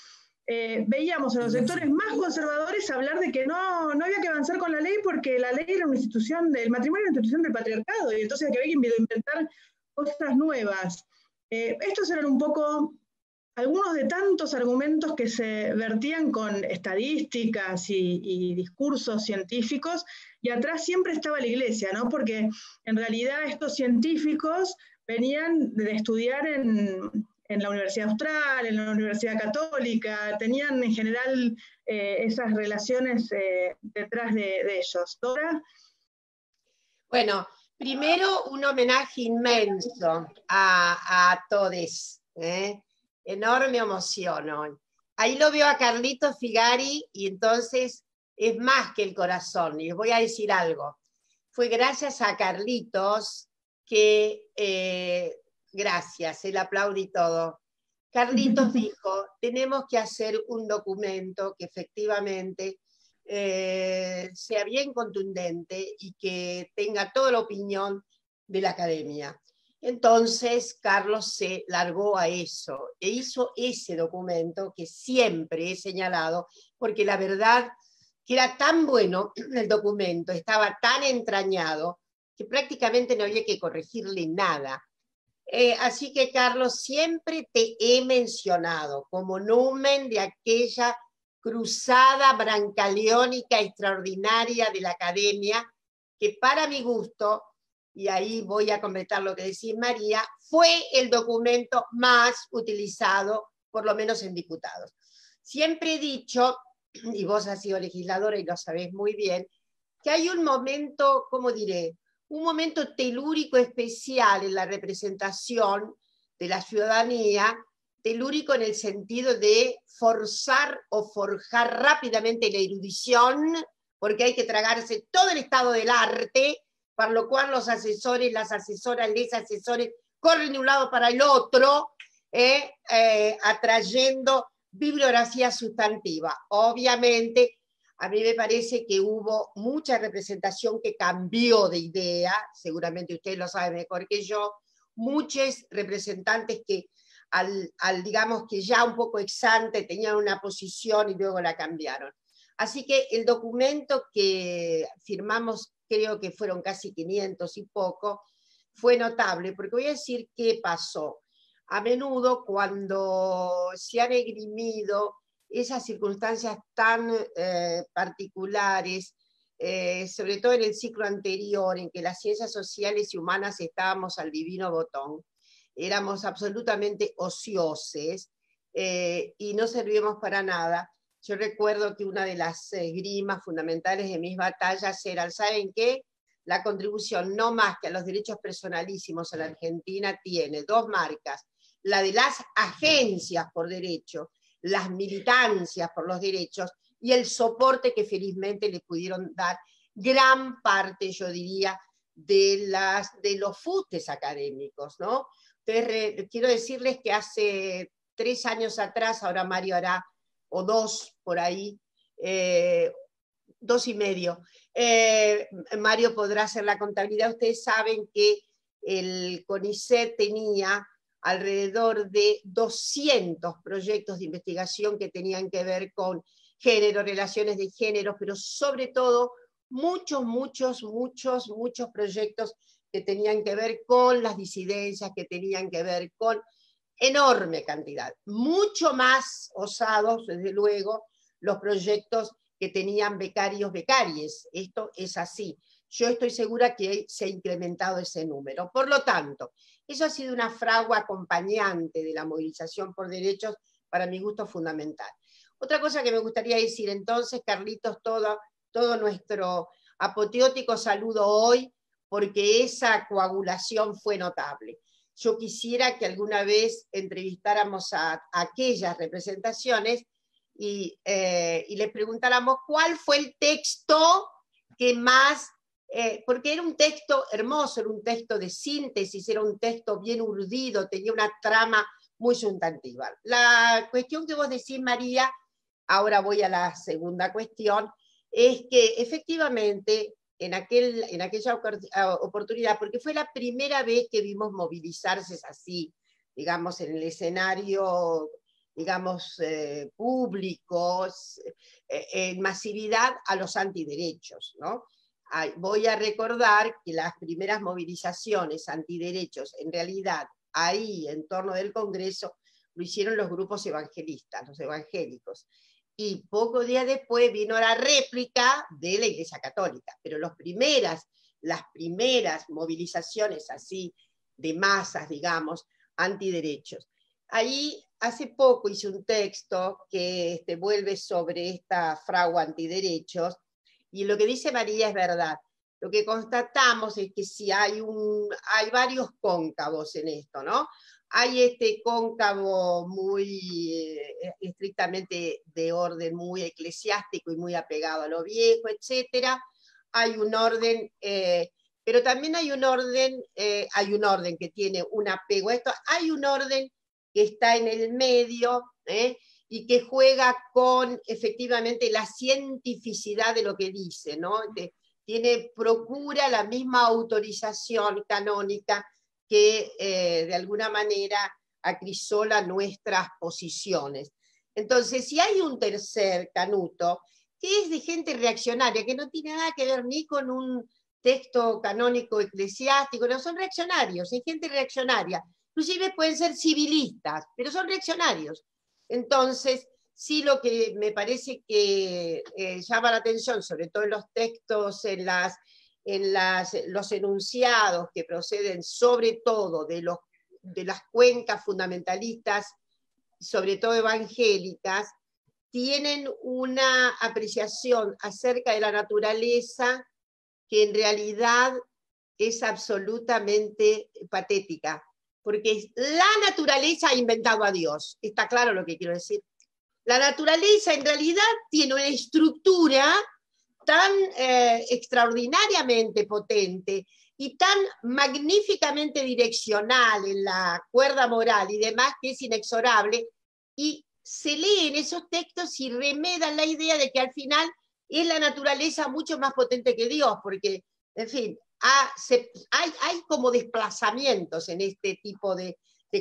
veíamos a los sectores más conservadores hablar de que no había que avanzar con la ley porque la ley era una institución, el matrimonio era una institución del patriarcado, y entonces había que inventar cosas nuevas. Estos eran un poco algunos de tantos argumentos que se vertían con estadísticas y discursos científicos, y atrás siempre estaba la Iglesia, ¿no? Porque en realidad estos científicos venían de estudiar en la Universidad Austral, en la Universidad Católica, tenían en general esas relaciones detrás de ellos. ¿Dora? Bueno, primero un homenaje inmenso a todos, enorme emoción hoy. Ahí lo veo a Carlitos Figari y entonces es más que el corazón. Y les voy a decir algo. Fue gracias a Carlitos que... gracias, él aplaude y todo. Carlitos dijo, tenemos que hacer un documento que efectivamente sea bien contundente y que tenga toda la opinión de la academia. Entonces, Carlos se largó a eso e hizo ese documento que siempre he señalado, porque la verdad que era tan bueno el documento, estaba tan entrañado, que prácticamente no había que corregirle nada. Así que, Carlos, siempre te he mencionado como numen de aquella cruzada brancaleónica extraordinaria de la academia, que para mi gusto, y ahí voy a completar lo que decís, María, fue el documento más utilizado, por lo menos en diputados. Siempre he dicho, y vos has sido legisladora y lo sabés muy bien, que hay un momento, ¿cómo diré?, un momento telúrico especial en la representación de la ciudadanía, telúrico en el sentido de forzar o forjar rápidamente la erudición, porque hay que tragarse todo el estado del arte, para lo cual los asesores, las asesoras, les asesores corren de un lado para el otro, atrayendo bibliografía sustantiva. Obviamente, a mí me parece que hubo mucha representación que cambió de idea, seguramente ustedes lo saben mejor que yo, muchos representantes que digamos que ya un poco ex ante tenían una posición y luego la cambiaron. Así que el documento que firmamos, creo que fueron casi 500 y poco, fue notable, porque voy a decir qué pasó. A menudo cuando se han esgrimido esas circunstancias tan particulares, sobre todo en el ciclo anterior, en que las ciencias sociales y humanas estábamos al divino botón, éramos absolutamente ociosos y no servíamos para nada. Yo recuerdo que una de las esgrimas fundamentales de mis batallas era, ¿saben qué? La contribución no más que a los derechos personalísimos en la Argentina tiene dos marcas: la de las agencias por derecho, las militancias por los derechos y el soporte que felizmente le pudieron dar gran parte, yo diría, de los fustes académicos, ¿no? Entonces, quiero decirles que hace 3 años atrás, ahora Mario hará, o 2 por ahí, 2 y medio, Mario podrá hacer la contabilidad. Ustedes saben que el CONICET tenía alrededor de 200 proyectos de investigación que tenían que ver con género, relaciones de género, pero sobre todo muchos proyectos que tenían que ver con las disidencias, que tenían que ver con enorme cantidad. Mucho más osados, desde luego, los proyectos que tenían becarios, becarias. Esto es así. Yo estoy segura que se ha incrementado ese número. Por lo tanto, eso ha sido una fragua acompañante de la movilización por derechos, para mi gusto fundamental. Otra cosa que me gustaría decir entonces, Carlitos, todo nuestro apoteótico saludo hoy, porque esa coagulación fue notable. Yo quisiera que alguna vez entrevistáramos a aquellas representaciones y les preguntáramos cuál fue el texto que más, porque era un texto hermoso, era un texto de síntesis, era un texto bien urdido, tenía una trama muy sustantiva. La cuestión que vos decís, María, ahora voy a la segunda cuestión, es que efectivamente en aquella oportunidad, porque fue la primera vez que vimos movilizarse así, digamos, en el escenario, digamos, públicos, en masividad a los antiderechos, ¿no? Voy a recordar que las primeras movilizaciones antiderechos, en realidad, ahí, en torno del Congreso, lo hicieron los grupos evangelistas, los evangélicos. Y pocos días después vino la réplica de la Iglesia Católica. Pero las primeras movilizaciones así, de masas, digamos, antiderechos. Ahí hace poco hice un texto que vuelve sobre esta fragua antiderechos, y lo que dice María es verdad. Lo que constatamos es que si hay varios cóncavos en esto, ¿no? Hay este cóncavo muy estrictamente de orden muy eclesiástico y muy apegado a lo viejo, etc. Hay un orden, pero también hay un orden que tiene un apego a esto, hay un orden que está en el medio, y que juega con efectivamente la cientificidad de lo que dice, ¿no? Procura la misma autorización canónica que de alguna manera acrisola nuestras posiciones. Entonces, si hay un tercer canuto, que es de gente reaccionaria, que no tiene nada que ver ni con un texto canónico eclesiástico, no, son reaccionarios, hay gente reaccionaria, inclusive pueden ser civilistas, pero son reaccionarios. Entonces, sí, lo que me parece que llama la atención, sobre todo en los textos, los enunciados que proceden sobre todo de las cuencas fundamentalistas, sobre todo evangélicas, tienen una apreciación acerca de la naturaleza que en realidad es absolutamente patética. porque la naturaleza ha inventado a Dios. ¿Está claro lo que quiero decir? La naturaleza en realidad tiene una estructura tan extraordinariamente potente y tan magníficamente direccional en la cuerda moral y demás, que es inexorable, y se leen esos textos y remedan la idea de que al final es la naturaleza mucho más potente que Dios, porque, en fin, hay como desplazamientos en este tipo de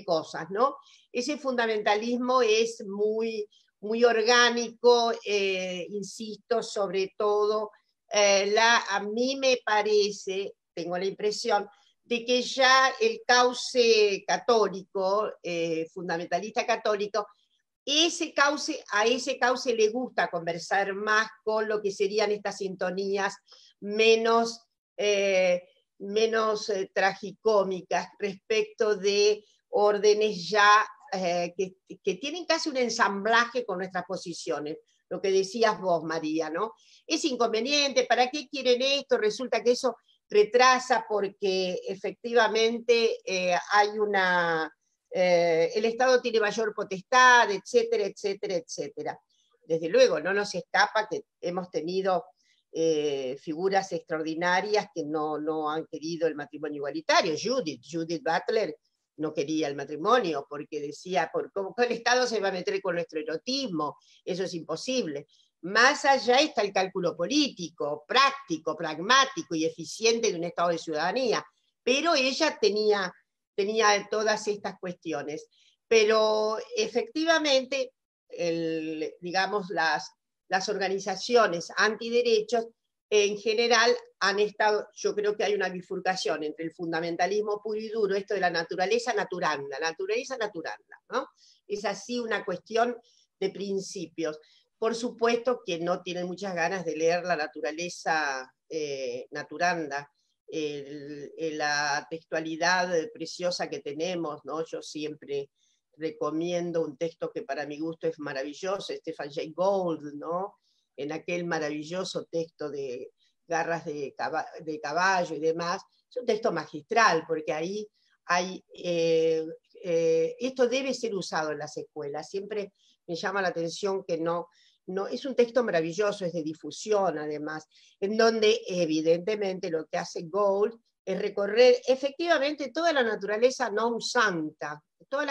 cosas, ¿no? Ese fundamentalismo es muy orgánico, insisto, sobre todo, a mí me parece, tengo la impresión, de que ya el cauce católico, fundamentalista católico, a ese cauce le gusta conversar más con lo que serían estas sintonías menos tragicómicas respecto de órdenes ya que tienen casi un ensamblaje con nuestras posiciones. Lo que decías vos, María, ¿no? Es inconveniente, ¿para qué quieren esto? Resulta que eso retrasa porque efectivamente hay el Estado tiene mayor potestad, etcétera, etcétera, etcétera. Desde luego, no nos escapa que hemos tenido figuras extraordinarias que no han querido el matrimonio igualitario. Judith Butler no quería el matrimonio porque decía, ¿cómo el Estado se va a meter con nuestro erotismo? Eso es imposible. Más allá está el cálculo político, práctico, pragmático y eficiente de un Estado de ciudadanía. Pero ella tenía todas estas cuestiones. Pero efectivamente, digamos, las organizaciones antiderechos en general han estado, yo creo que hay una bifurcación entre el fundamentalismo puro y duro, esto de la naturaleza naturanda, ¿no? Es así una cuestión de principios. Por supuesto que no tienen muchas ganas de leer la naturaleza naturanda, la textualidad preciosa que tenemos, ¿no? Yo siempre recomiendo un texto que para mi gusto es maravilloso, Stephen Jay Gould, ¿no? En aquel maravilloso texto de Garras de caballo y demás, es un texto magistral, porque ahí hay, esto debe ser usado en las escuelas. Siempre me llama la atención que no, es un texto maravilloso, es de difusión además, en donde evidentemente lo que hace Gould es recorrer efectivamente toda la naturaleza non santa, toda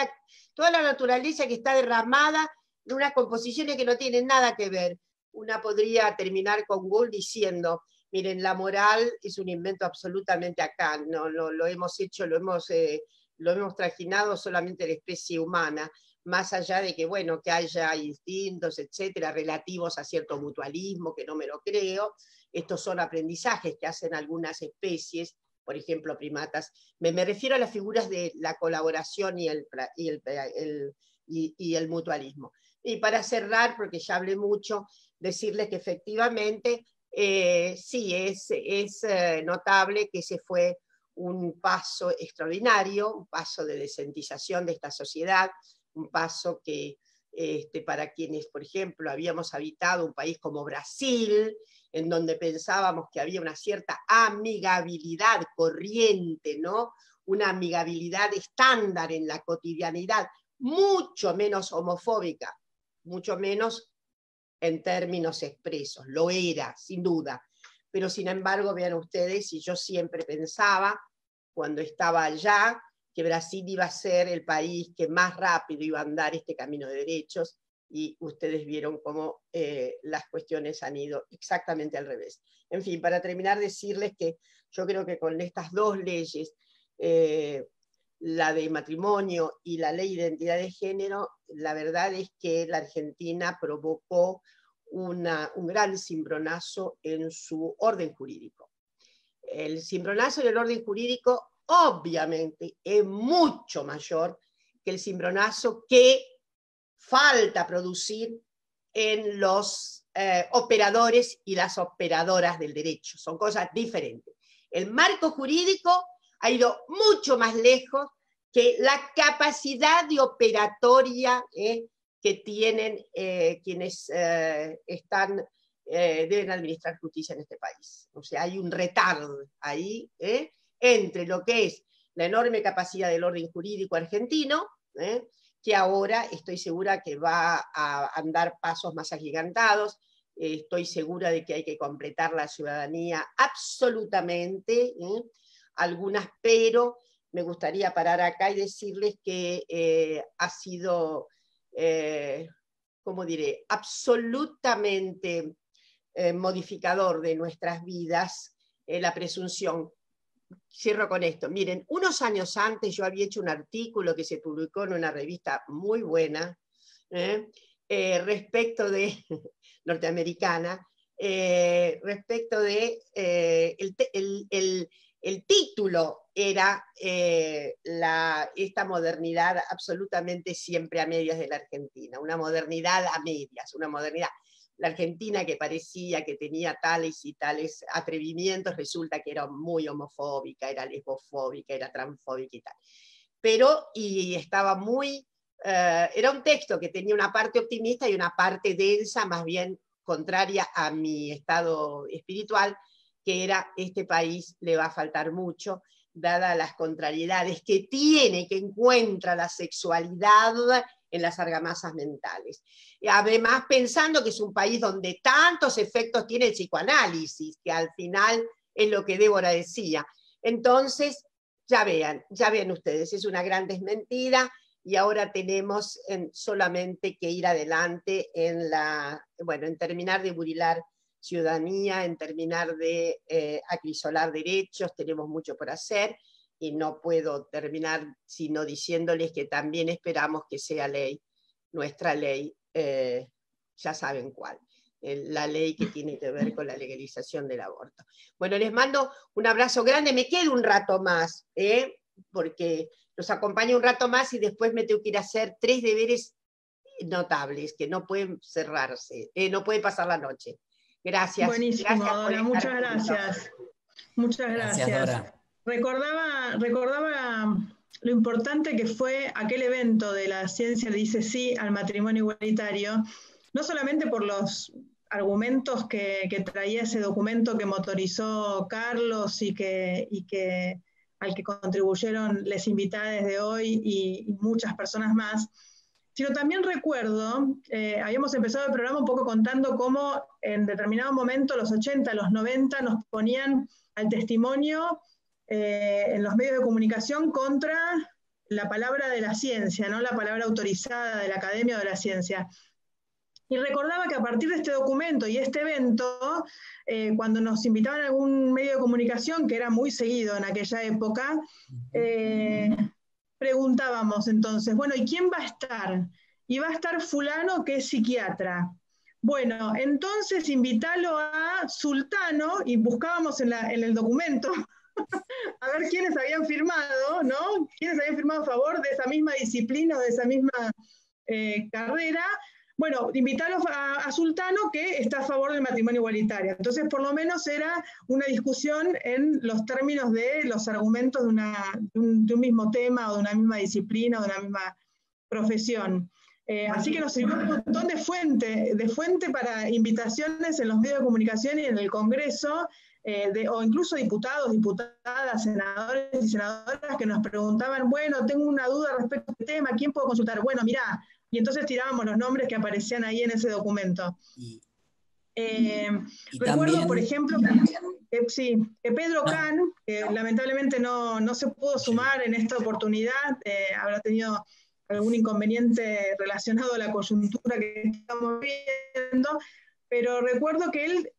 la naturaleza que está derramada en unas composiciones que no tienen nada que ver. Una podría terminar con Gould diciendo, miren, la moral es un invento absolutamente acá, no, lo hemos hecho, lo hemos trajinado solamente la especie humana, más allá de que, bueno, que haya instintos, etcétera, relativos a cierto mutualismo, que no me lo creo. Estos son aprendizajes que hacen algunas especies, por ejemplo, primatas. Me refiero a las figuras de la colaboración y el mutualismo. Y para cerrar, porque ya hablé mucho, decirles que efectivamente sí, es notable que ese fue un paso extraordinario, un paso de desentización de esta sociedad, un paso que para quienes, por ejemplo, habíamos habitado un país como Brasil, en donde pensábamos que había una cierta amigabilidad corriente, ¿no? Una amigabilidad estándar en la cotidianidad, mucho menos homofóbica, mucho menos en términos expresos, lo era, sin duda. Pero sin embargo, vean ustedes, y yo siempre pensaba, cuando estaba allá, que Brasil iba a ser el país que más rápido iba a andar este camino de derechos, y ustedes vieron cómo las cuestiones han ido exactamente al revés. En fin, para terminar, decirles que yo creo que con estas dos leyes, la de matrimonio y la ley de identidad de género, la verdad es que la Argentina provocó un gran cimbronazo en su orden jurídico. El cimbronazo del orden jurídico obviamente es mucho mayor que el cimbronazo que falta producir en los operadores y las operadoras del derecho. Son cosas diferentes. El marco jurídico ha ido mucho más lejos que la capacidad de operatoria que tienen quienes deben administrar justicia en este país. O sea, hay un retardo ahí entre lo que es la enorme capacidad del orden jurídico argentino, que ahora estoy segura que va a andar pasos más agigantados. Estoy segura de que hay que completar la ciudadanía absolutamente, algunas, pero me gustaría parar acá y decirles que ha sido, ¿cómo diré?, absolutamente modificador de nuestras vidas la presunción. Cierro con esto. Miren, unos años antes yo había hecho un artículo que se publicó en una revista muy buena, respecto de, norteamericana, respecto de, el título era esta modernidad absolutamente siempre a medias de la Argentina, una modernidad a medias, una modernidad. La Argentina que parecía que tenía tales y tales atrevimientos, resulta que era muy homofóbica, era lesbofóbica, era transfóbica y tal. Pero, y estaba muy, era un texto que tenía una parte optimista y una parte densa, más bien contraria a mi estado espiritual, que era: este país le va a faltar mucho, dadas las contrariedades que tiene, que encuentra la sexualidad en las argamasas mentales. Además, pensando que es un país donde tantos efectos tiene el psicoanálisis, que al final es lo que Débora decía. Entonces, ya vean ustedes, es una gran desmentida, y ahora tenemos solamente que ir adelante en terminar de burilar ciudadanía, en terminar de acrisolar derechos. Tenemos mucho por hacer, y no puedo terminar sino diciéndoles que también esperamos que sea ley, nuestra ley, ya saben cuál, la ley que tiene que ver con la legalización del aborto. Bueno, les mando un abrazo grande, me quedo un rato más, porque los acompaño un rato más y después me tengo que ir a hacer 3 deberes notables que no pueden cerrarse, no pueden pasar la noche. Gracias. Buenísimo, Gracias, Dora, muchas gracias. Muchas gracias. Dora. Recordaba lo importante que fue aquel evento de La Ciencia Dice Sí al Matrimonio Igualitario, no solamente por los argumentos que traía ese documento que motorizó Carlos y al que contribuyeron las invitadas de hoy y muchas personas más, sino también recuerdo, habíamos empezado el programa un poco contando cómo en determinado momento, los 80, los 90, nos ponían al testimonio en los medios de comunicación contra la palabra de la ciencia, ¿no? La palabra autorizada de la Academia de la Ciencia. Y recordaba que a partir de este documento y este evento, cuando nos invitaban a algún medio de comunicación, que era muy seguido en aquella época, preguntábamos entonces, bueno, ¿y quién va a estar? Y va a estar fulano, que es psiquiatra. Bueno, entonces invítalo a Sultano, y buscábamos en el documento a ver quiénes habían firmado, ¿no? Quiénes habían firmado a favor de esa misma disciplina o de esa misma carrera. Bueno, invitarlos a Sultano, que está a favor del matrimonio igualitario. Entonces, por lo menos era una discusión en los términos de los argumentos de un mismo tema, o de una misma disciplina, o de una misma profesión. Así que nos sirvió un montón de fuente para invitaciones en los medios de comunicación y en el Congreso, o incluso diputados, diputadas, senadores y senadoras que nos preguntaban, bueno, tengo una duda respecto a este tema, ¿quién puedo consultar? Bueno, mirá, y entonces tirábamos los nombres que aparecían ahí en ese documento. Recuerdo, también, por ejemplo, que Pedro Can, que lamentablemente no se pudo sumar en esta oportunidad, habrá tenido algún inconveniente relacionado a la coyuntura que estamos viendo, pero recuerdo que él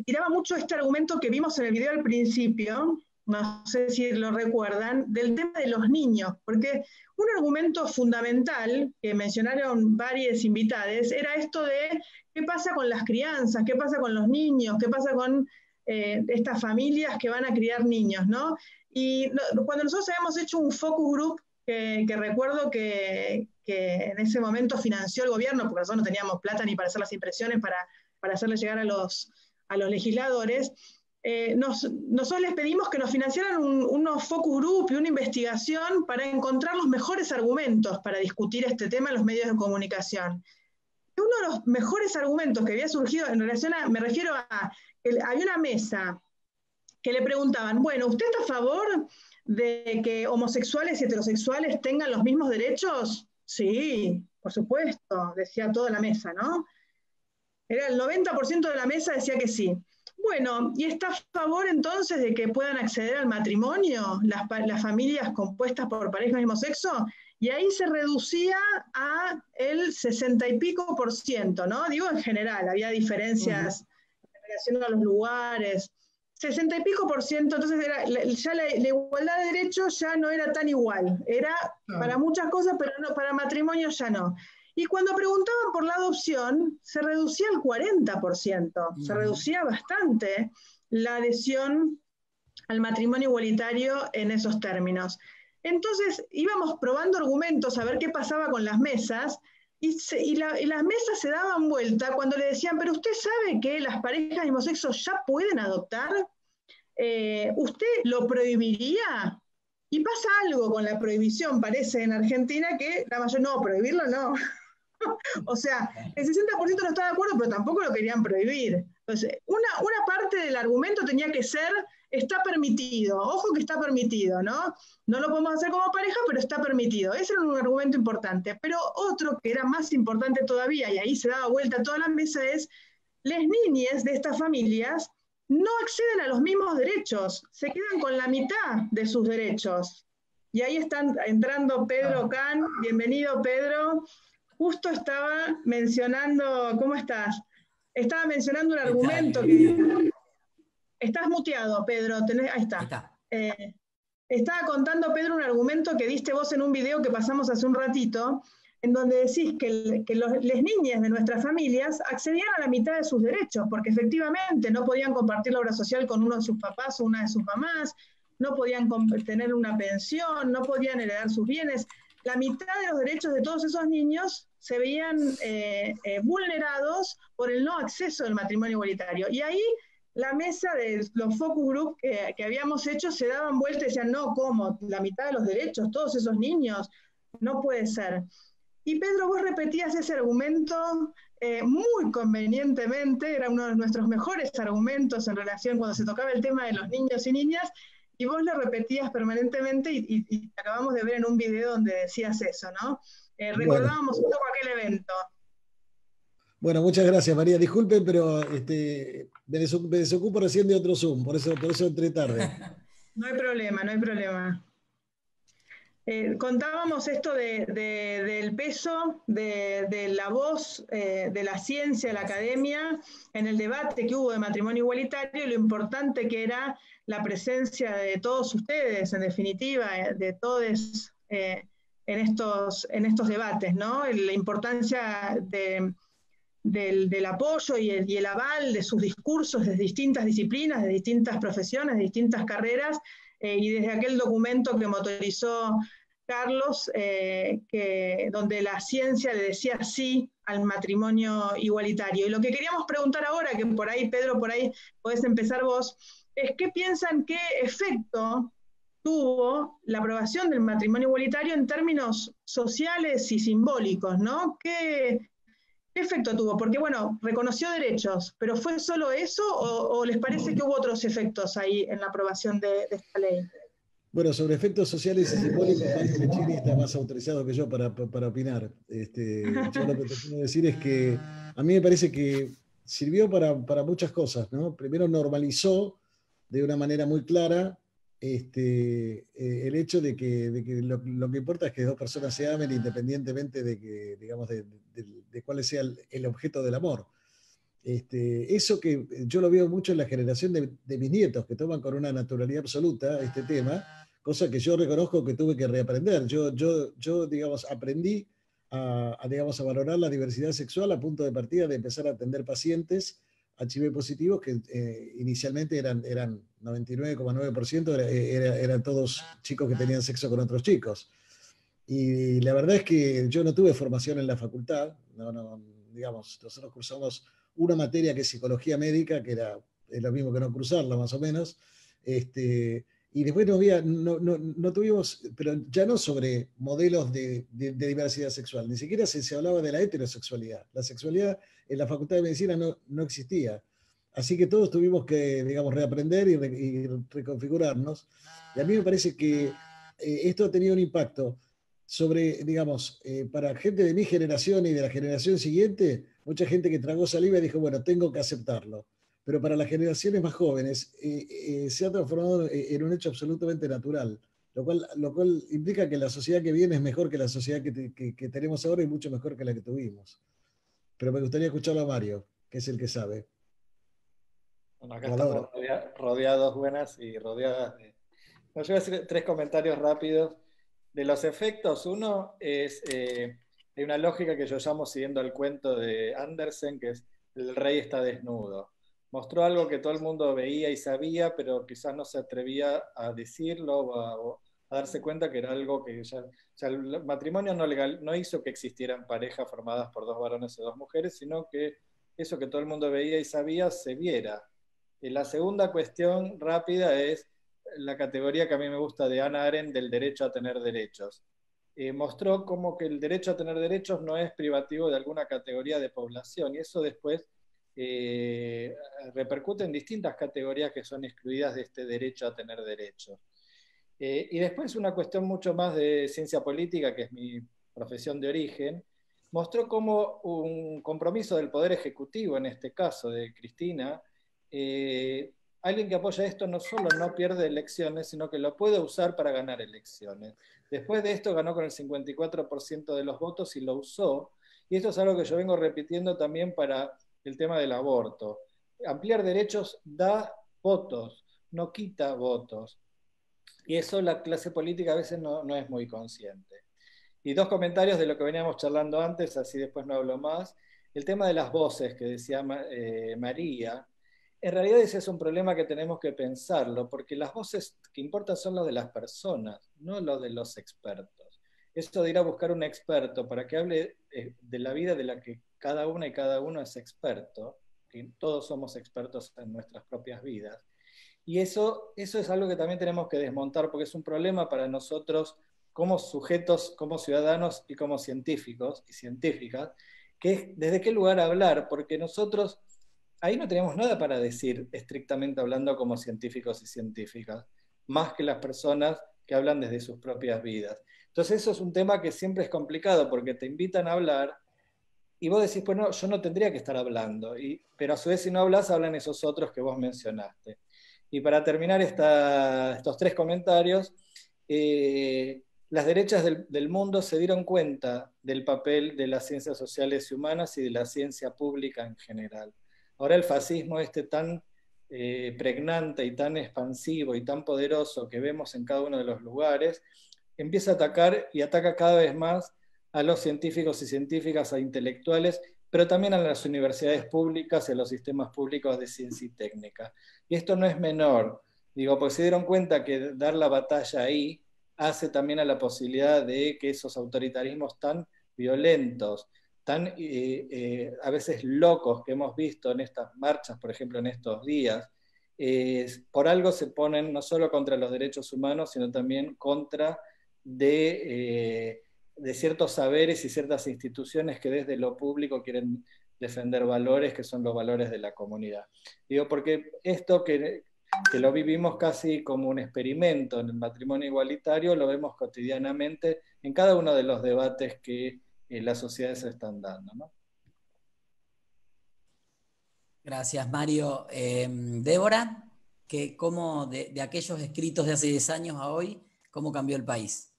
tiraba mucho este argumento que vimos en el video al principio, no sé si lo recuerdan, del tema de los niños, porque un argumento fundamental que mencionaron varios invitados era esto de qué pasa con las crianzas, qué pasa con los niños, qué pasa con estas familias que van a criar niños, ¿no? Y cuando nosotros habíamos hecho un focus group, que recuerdo que en ese momento financió el gobierno, porque nosotros no teníamos plata ni para hacer las impresiones para hacerle llegar a los legisladores, nosotros les pedimos que nos financiaran unos focus group y una investigación para encontrar los mejores argumentos para discutir este tema en los medios de comunicación. Y uno de los mejores argumentos que había surgido en relación a, me refiero a, había una mesa que le preguntaban, bueno, ¿usted está a favor de que homosexuales y heterosexuales tengan los mismos derechos? Sí, por supuesto, decía toda la mesa, ¿no? Era el 90% de la mesa decía que sí. Bueno, ¿y está a favor entonces de que puedan acceder al matrimonio las familias compuestas por parejas del mismo sexo? Y ahí se reducía a el 60 y pico %, ¿no? Digo en general, había diferencias en relación a los lugares. 60 y pico %, entonces ya la igualdad de derechos ya no era tan igual. Era para muchas cosas, pero no, para matrimonio ya no. Y cuando preguntaban por la adopción, se reducía al 40%, se reducía bastante la adhesión al matrimonio igualitario en esos términos. Entonces íbamos probando argumentos a ver qué pasaba con las mesas, y las mesas se daban vuelta cuando le decían, pero usted sabe que las parejas del mismo sexo ya pueden adoptar, ¿usted lo prohibiría? Y pasa algo con la prohibición, parece, en Argentina, que la mayoría, no, prohibirlo no. O sea, el 60% no estaba de acuerdo, pero tampoco lo querían prohibir. Entonces, una parte del argumento tenía que ser, está permitido, ojo que está permitido, ¿no? No lo podemos hacer como pareja, pero está permitido. Ese era un argumento importante. Pero otro que era más importante todavía, y ahí se daba vuelta toda la mesa, es, las niñas de estas familias no acceden a los mismos derechos, se quedan con la mitad de sus derechos. Y ahí están entrando Pedro Can. Bienvenido, Pedro. Justo estaba mencionando, ¿cómo estás? Estaba mencionando un argumento que... Estás muteado, Pedro, ahí está. Estaba contando, Pedro, un argumento que diste vos en un video que pasamos hace un ratito, en donde decís que las niñas de nuestras familias accedían a la mitad de sus derechos, porque efectivamente no podían compartir la obra social con uno de sus papás o una de sus mamás, no podían tener una pensión, no podían heredar sus bienes. La mitad de los derechos de todos esos niños se veían vulnerados por el no acceso al matrimonio igualitario. Y ahí la mesa de los focus group que habíamos hecho se daban vuelta y decían, no, ¿cómo? La mitad de los derechos, todos esos niños, no puede ser. Y Pedro, vos repetías ese argumento muy convenientemente, era uno de nuestros mejores argumentos en relación cuando se tocaba el tema de los niños y niñas, y vos lo repetías permanentemente y acabamos de ver en un video donde decías eso, ¿no? Recordábamos un poco aquel evento. Bueno, muchas gracias, María. Disculpen, pero me desocupo recién de otro Zoom, por eso entré tarde. No hay problema, no hay problema. Contábamos esto del peso de la voz de la ciencia, de la academia, en el debate que hubo de matrimonio igualitario, y lo importante que era la presencia de todos ustedes, en definitiva, de todos en estos debates, ¿no? La importancia del apoyo y el aval de sus discursos de distintas disciplinas, de distintas profesiones, de distintas carreras, y desde aquel documento que motorizó Carlos, donde la ciencia le decía sí al matrimonio igualitario. Y lo que queríamos preguntar ahora, que por ahí, Pedro, por ahí podés empezar vos, es qué piensan, qué efecto tuvo la aprobación del matrimonio igualitario en términos sociales y simbólicos, ¿no? ¿Qué efecto tuvo? Porque, bueno, reconoció derechos, pero ¿fue solo eso o les parece que hubo otros efectos ahí en la aprobación de esta ley? Bueno, sobre efectos sociales y simbólicos, Mario Chini está más autorizado que yo para opinar. Yo lo que te quiero decir es que a mí me parece que sirvió para muchas cosas, ¿no? Primero normalizó de una manera muy clara el hecho de que lo que importa es que dos personas se amen independientemente de que, digamos, de cuál sea el objeto del amor. Eso que yo lo veo mucho en la generación de mis nietos, que toman con una naturalidad absoluta este tema, cosa que yo reconozco que tuve que reaprender. Yo digamos, aprendí a valorar la diversidad sexual a punto de partida de empezar a atender pacientes HIV positivos que inicialmente eran 99,9%, eran todos chicos que tenían sexo con otros chicos. Y la verdad es que yo no tuve formación en la facultad, digamos, nosotros cursamos una materia que es psicología médica, que es lo mismo que no cursarla, más o menos, y después no tuvimos, pero ya no sobre modelos de diversidad sexual, ni siquiera se hablaba de la heterosexualidad. La sexualidad en la Facultad de Medicina no existía. Así que todos tuvimos que, digamos, reaprender y reconfigurarnos. Y a mí me parece que esto ha tenido un impacto sobre, digamos, para gente de mi generación y de la generación siguiente, mucha gente que tragó saliva y dijo, bueno, tengo que aceptarlo. Pero para las generaciones más jóvenes se ha transformado en un hecho absolutamente natural, lo cual implica que la sociedad que viene es mejor que la sociedad que tenemos ahora y mucho mejor que la que tuvimos. Pero me gustaría escucharlo a Mario, que es el que sabe. Bueno, acá estamos rodeados buenas y rodeadas de... No, yo voy a hacer 3 comentarios rápidos. De los efectos, uno es, hay una lógica que yo llamo, siguiendo el cuento de Andersen, que es el rey está desnudo. Mostró algo que todo el mundo veía y sabía, pero quizás no se atrevía a decirlo o a darse cuenta que era algo que ya... O sea, el matrimonio no legal no hizo que existieran parejas formadas por 2 varones o 2 mujeres, sino que eso que todo el mundo veía y sabía se viera. Y la segunda cuestión rápida es la categoría que a mí me gusta de Hannah Arendt del derecho a tener derechos. Mostró como que el derecho a tener derechos no es privativo de alguna categoría de población, y eso después repercute en distintas categorías que son excluidas de este derecho a tener derechos. Y después una cuestión mucho más de ciencia política, que es mi profesión de origen, mostró como un compromiso del Poder Ejecutivo, en este caso de Cristina, alguien que apoya esto no solo no pierde elecciones, sino que lo puede usar para ganar elecciones. Después de esto ganó con el 54% de los votos y lo usó, y esto es algo que yo vengo repitiendo también para el tema del aborto. Ampliar derechos da votos, no quita votos. Y eso la clase política a veces no es muy consciente. Y 2 comentarios de lo que veníamos charlando antes, así después no hablo más. El tema de las voces que decía María, en realidad ese es un problema que tenemos que pensarlo, porque las voces que importan son las de las personas, no las de los expertos. Esto de ir a buscar un experto para que hable de la vida de la que cada una y cada uno es experto, que todos somos expertos en nuestras propias vidas. Y eso es algo que también tenemos que desmontar, porque es un problema para nosotros como sujetos, como ciudadanos y como científicos y científicas, que es desde qué lugar hablar, porque nosotros ahí no tenemos nada para decir, estrictamente hablando, como científicos y científicas, más que las personas que hablan desde sus propias vidas. Entonces eso es un tema que siempre es complicado, porque te invitan a hablar y vos decís, pues no, yo no tendría que estar hablando, pero a su vez si no hablas, hablan esos otros que vos mencionaste. Y para terminar estos 3 comentarios, las derechas del mundo se dieron cuenta del papel de las ciencias sociales y humanas y de la ciencia pública en general. Ahora el fascismo tan pregnante y tan expansivo y tan poderoso que vemos en cada uno de los lugares, empieza a atacar y ataca cada vez más a los científicos y científicas, a intelectuales, pero también a las universidades públicas y a los sistemas públicos de ciencia y técnica. Y esto no es menor, porque se dieron cuenta que dar la batalla ahí hace también a la posibilidad de que esos autoritarismos tan violentos, tan a veces locos que hemos visto en estas marchas, por ejemplo, en estos días, por algo se ponen no solo contra los derechos humanos, sino también contra de ciertos saberes y ciertas instituciones que desde lo público quieren defender valores que son los valores de la comunidad. Porque esto que lo vivimos casi como un experimento en el matrimonio igualitario, lo vemos cotidianamente en cada uno de los debates que las sociedades se están dando, ¿no? Gracias, Mario. Débora, ¿cómo de aquellos escritos de hace 10 años a hoy, cómo cambió el país?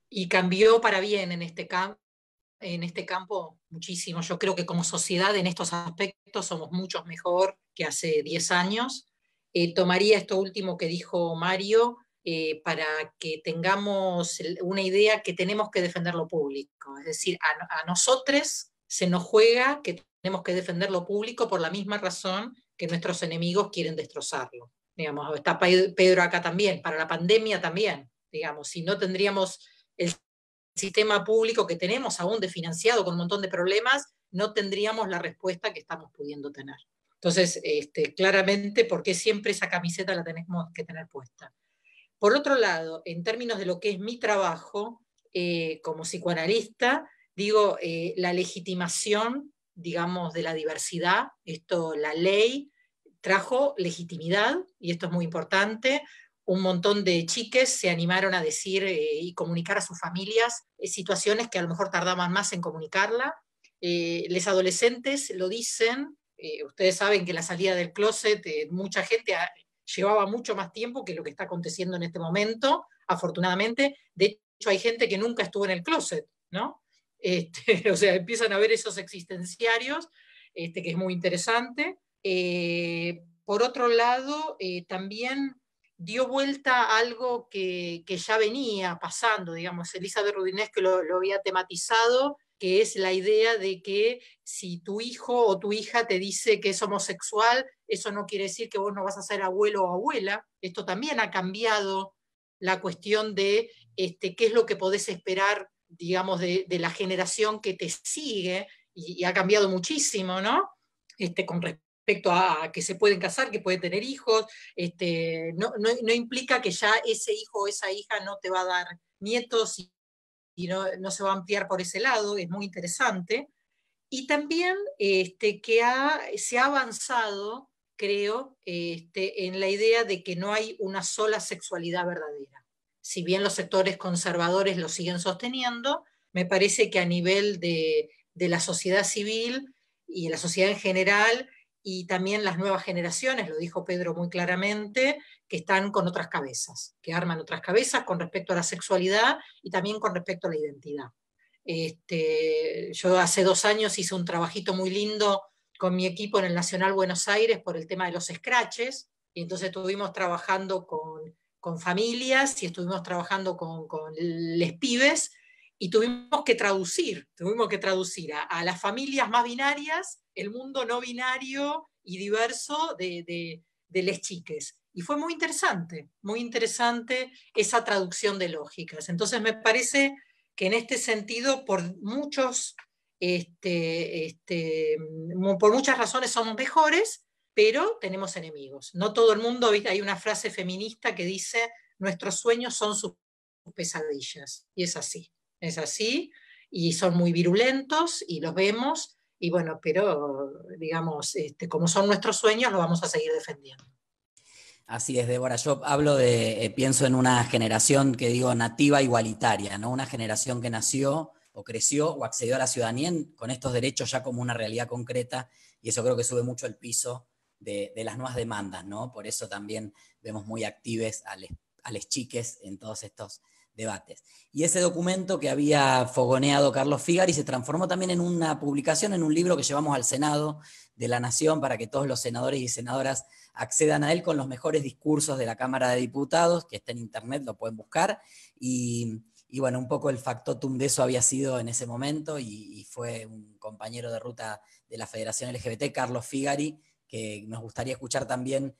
Y cambió para bien en este campo muchísimo. Yo creo que como sociedad en estos aspectos somos mucho mejor que hace 10 años. Tomaría esto último que dijo Mario para que tengamos una idea que tenemos que defender lo público. Es decir, a nosotros se nos juega que tenemos que defender lo público por la misma razón que nuestros enemigos quieren destrozarlo. Digamos, está Pedro acá también, para la pandemia también. Digamos, si no tendríamos el sistema público que tenemos, aún desfinanciado con un montón de problemas, no tendríamos la respuesta que estamos pudiendo tener. Entonces, claramente, ¿por qué siempre esa camiseta la tenemos que tener puesta? Por otro lado, en términos de lo que es mi trabajo como psicoanalista, digo, la legitimación, digamos, de la diversidad, la ley trajo legitimidad, y esto es muy importante. Un montón de chiques se animaron a decir y comunicar a sus familias situaciones que a lo mejor tardaban más en comunicarla. Los adolescentes lo dicen. Ustedes saben que la salida del closet, mucha gente llevaba mucho más tiempo que lo que está aconteciendo en este momento, afortunadamente. De hecho, hay gente que nunca estuvo en el closet, ¿no? O sea, empiezan a ver esos existenciarios, que es muy interesante. Por otro lado, también dio vuelta a algo que ya venía pasando, digamos, Elizabeth Roudinesque lo había tematizado, que es la idea de que si tu hijo o tu hija te dice que es homosexual, eso no quiere decir que vos no vas a ser abuelo o abuela. Esto también ha cambiado la cuestión de qué es lo que podés esperar, digamos, de la generación que te sigue, y ha cambiado muchísimo, ¿no? Con respecto a que se pueden casar, que pueden tener hijos, no implica que ya ese hijo o esa hija no te va a dar nietos y no se va a ampliar por ese lado. Es muy interesante. Y también que se ha avanzado, creo, en la idea de que no hay una sola sexualidad verdadera. Si bien los sectores conservadores lo siguen sosteniendo, me parece que a nivel de la sociedad civil y de la sociedad en general, y también las nuevas generaciones, lo dijo Pedro muy claramente, que están con otras cabezas, que arman otras cabezas con respecto a la sexualidad y también con respecto a la identidad. Yo hace 2 años hice un trabajito muy lindo con mi equipo en el Nacional Buenos Aires por el tema de los scratches, y entonces estuvimos trabajando con familias y estuvimos trabajando con les pibes, y tuvimos que traducir a las familias más binarias el mundo no binario y diverso de les chiques. Y fue muy interesante esa traducción de lógicas. Entonces me parece que en este sentido, por muchas razones somos mejores, pero tenemos enemigos. No todo el mundo, ¿viste? Hay una frase feminista que dice, nuestros sueños son sus pesadillas. Y es así, y son muy virulentos, y los vemos, y bueno, pero digamos, como son nuestros sueños, los vamos a seguir defendiendo. Así es, Débora. Yo pienso en una generación que digo nativa igualitaria, ¿no? Una generación que nació o creció o accedió a la ciudadanía con estos derechos ya como una realidad concreta, y eso creo que sube mucho el piso de las nuevas demandas, ¿no? Por eso también vemos muy actives a les chiques en todos estos debates. Y ese documento que había fogoneado Carlos Figari se transformó también en una publicación, en un libro que llevamos al Senado de la Nación para que todos los senadores y senadoras accedan a él, con los mejores discursos de la Cámara de Diputados, que está en internet, lo pueden buscar, y bueno, un poco el factotum de eso había sido en ese momento, y fue un compañero de ruta de la Federación LGBT, Carlos Figari, que nos gustaría escuchar también,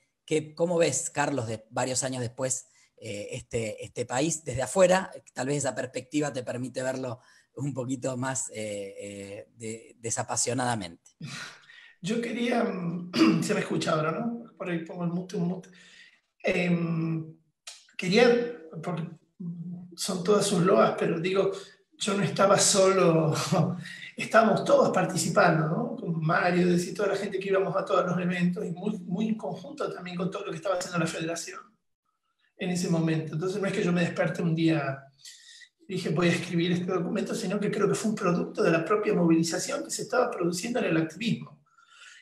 ¿cómo ves, Carlos, de varios años después, este país desde afuera? Tal vez esa perspectiva te permite verlo un poquito más desapasionadamente. Yo quería, se me escucha ahora, ¿no? Por ahí pongo el mute. Quería, porque son todas sus loas, pero digo, yo no estaba solo, estábamos todos participando, ¿no? Con Mario, decir, toda la gente que íbamos a todos los eventos, y muy en conjunto también con todo lo que estaba haciendo la Federación en ese momento. Entonces no es que yo me desperté un día y dije voy a escribir este documento, sino que creo que fue un producto de la propia movilización que se estaba produciendo en el activismo,